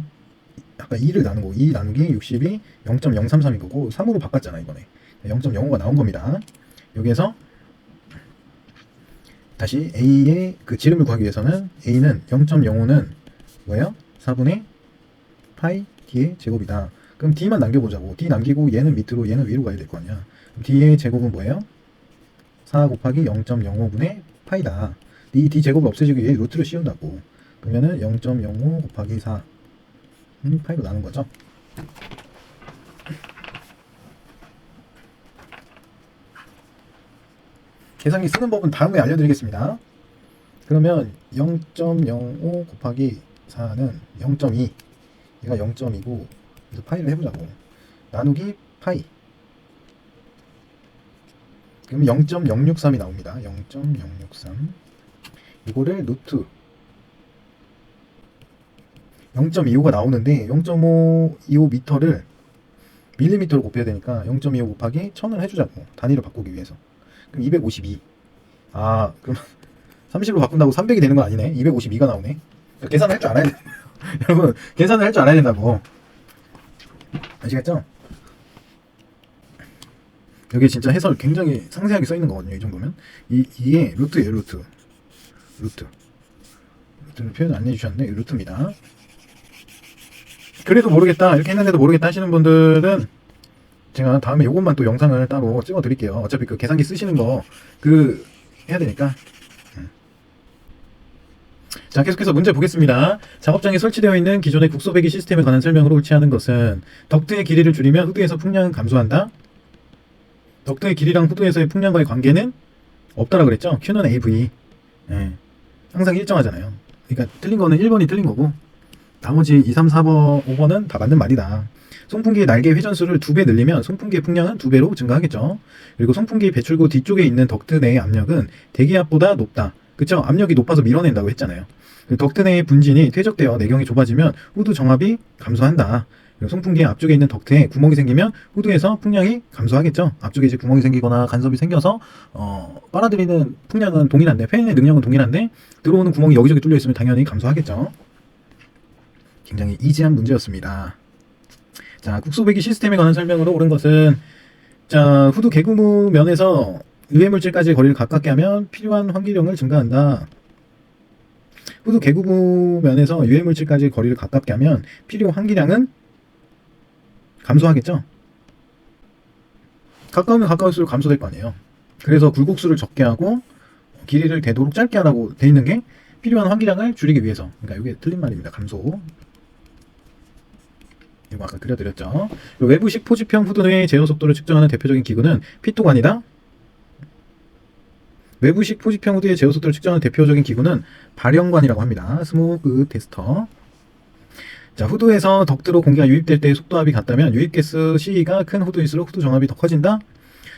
아까 2를 나누고 2 나누기 60이 0.033인 거고 3으로 바꿨잖아 이번에. 0.05가 나온 겁니다. 여기에서 다시 A의 그 지름을 구하기 위해서는 A는 0.05는 뭐예요? 4분의 파이 D의 제곱이다. 그럼 D만 남겨보자고. D 남기고 얘는 밑으로 얘는 위로 가야 될 거 아니야. 그럼 D의 제곱은 뭐예요? 4 곱하기 0.05분의 파이다. 이 D 제곱을 없애주기 위해 루트를 씌운다고. 그러면은 0.05 곱하기 4 파이로 나눈 거죠. 계산기 쓰는 법은 다음에 알려드리겠습니다. 그러면 0.05 곱하기 4는 0.2. 얘가 0.2고 그래서 파이를 해보자고. 나누기 파이. 그럼 0.063이 나옵니다. 0.063. 이거를 루트 0.25가 나오는데 0.525m를 밀리미터로 곱해야 되니까 0.25 곱하기 1000을 해주자고. 단위로 바꾸기 위해서. 그럼 252. 아, 그럼 30으로 바꾼다고 300이 되는 건 아니네. 252가 나오네. 계산을 할 줄 알아야 돼. 여러분, 계산을 할 줄 알아야 된다고. 아시겠죠? 여기 진짜 해설 굉장히 상세하게 써 있는 거거든요. 이 정도면. 이게 루트예요, 루트. 루트를 표현 안 해주셨는데, 루트입니다. 그래도 모르겠다, 이렇게 했는데도 모르겠다 하시는 분들은 제가 다음에 요것만 또 영상을 따로 찍어 드릴게요. 어차피 그 계산기 쓰시는 거 해야 되니까. 자, 계속해서 문제 보겠습니다. 작업장에 설치되어 있는 기존의 국소배기 시스템에 관한 설명으로 옳지 않은 것은 덕트의 길이를 줄이면 후드에서 풍량은 감소한다. 덕트의 길이랑 후드에서의 풍량과의 관계는 없다라고 그랬죠. Q는 AV. 항상 일정하잖아요. 그러니까 틀린 거는 1번이 틀린 거고 나머지 2, 3, 4번, 5번은 다 맞는 말이다. 송풍기의 날개 회전수를 2배 늘리면 송풍기의 풍량은 2배로 증가하겠죠. 그리고 송풍기 배출구 뒤쪽에 있는 덕트 내의 압력은 대기압보다 높다. 그쵸? 압력이 높아서 밀어낸다고 했잖아요. 덕트 내의 분진이 퇴적되어 내경이 좁아지면 후드 정압이 감소한다. 그리고 송풍기의 앞쪽에 있는 덕트에 구멍이 생기면 후드에서 풍량이 감소하겠죠. 앞쪽에 이제 구멍이 생기거나 간섭이 생겨서 빨아들이는 풍량은 동일한데, 팬의 능력은 동일한데 들어오는 구멍이 여기저기 뚫려 있으면 당연히 감소하겠죠. 굉장히 이지한 문제였습니다. 자, 국소배기 시스템에 관한 설명으로 옳은 것은, 자, 후드 개구무 면에서 유해물질까지 거리를 가깝게 하면 필요한 환기량을 증가한다. 후드 개구무 면에서 유해물질까지 거리를 가깝게 하면 필요 환기량은 감소하겠죠. 가까우면 가까울수록 감소될 거 아니에요. 그래서 굴곡수를 적게 하고 길이를 되도록 짧게 하라고 돼 있는 게 필요한 환기량을 줄이기 위해서. 그러니까 이게 틀린 말입니다. 감소. 이거 아까 그려드렸죠. 외부식 포집형 후드 내의 제어 속도를 측정하는 대표적인 기구는 피토관이다. 외부식 포집형 후드의 제어 속도를 측정하는 대표적인 기구는 발연관이라고 합니다. 스모그 테스터. 자, 후드에서 덕트로 공기가 유입될 때 속도압이 같다면 유입가스 C가 큰 후드일수록 후드 정압이 더 커진다.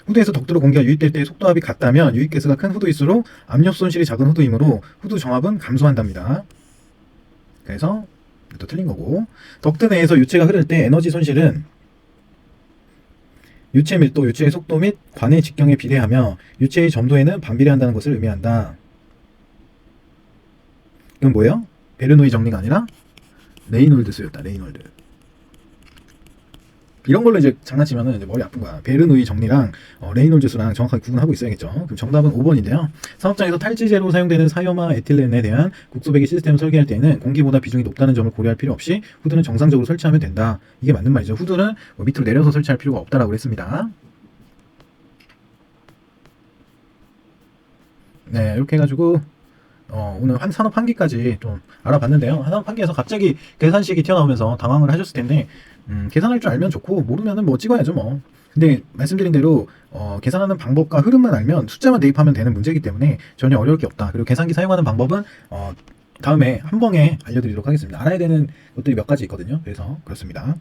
후드에서 덕트로 공기가 유입될 때 속도압이 같다면 유입가스가 큰 후드일수록 압력 손실이 작은 후드이므로 후드 정압은 감소한답니다. 그래서 또 틀린 거고, 덕트 내에서 유체가 흐를 때 에너지 손실은 유체 밀도, 유체의 속도 및 관의 직경에 비례하며 유체의 점도에는 반비례한다는 것을 의미한다. 이건 뭐예요? 베르노이 정리가 아니라 레이놀드 수였다. 레이놀드. 이런 걸로 이제 장난치면은 이제 머리 아픈 거야. 베르노이 정리랑 레이놀드 수랑 정확하게 구분하고 있어야겠죠. 그럼 정답은 5번인데요. 사업장에서 탈지제로 사용되는 사염화 에틸렌에 대한 국소배기 시스템을 설계할 때에는 공기보다 비중이 높다는 점을 고려할 필요 없이 후드는 정상적으로 설치하면 된다. 이게 맞는 말이죠. 후드는 밑으로 내려서 설치할 필요가 없다라고 그랬습니다. 네, 이렇게 해가지고 오늘 산업 한기까지 좀 알아봤는데요. 산업 한기에서 갑자기 계산식이 튀어나오면서 당황을 하셨을 텐데, 계산할 줄 알면 좋고 모르면은 뭐 찍어야죠 뭐. 근데 말씀드린 대로 계산하는 방법과 흐름만 알면 숫자만 대입하면 되는 문제이기 때문에 전혀 어려울 게 없다. 그리고 계산기 사용하는 방법은 다음에 한 번에 알려드리도록 하겠습니다. 알아야 되는 것들이 몇 가지 있거든요. 그래서 그렇습니다.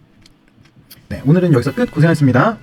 네, 오늘은 여기서 끝. 고생하셨습니다.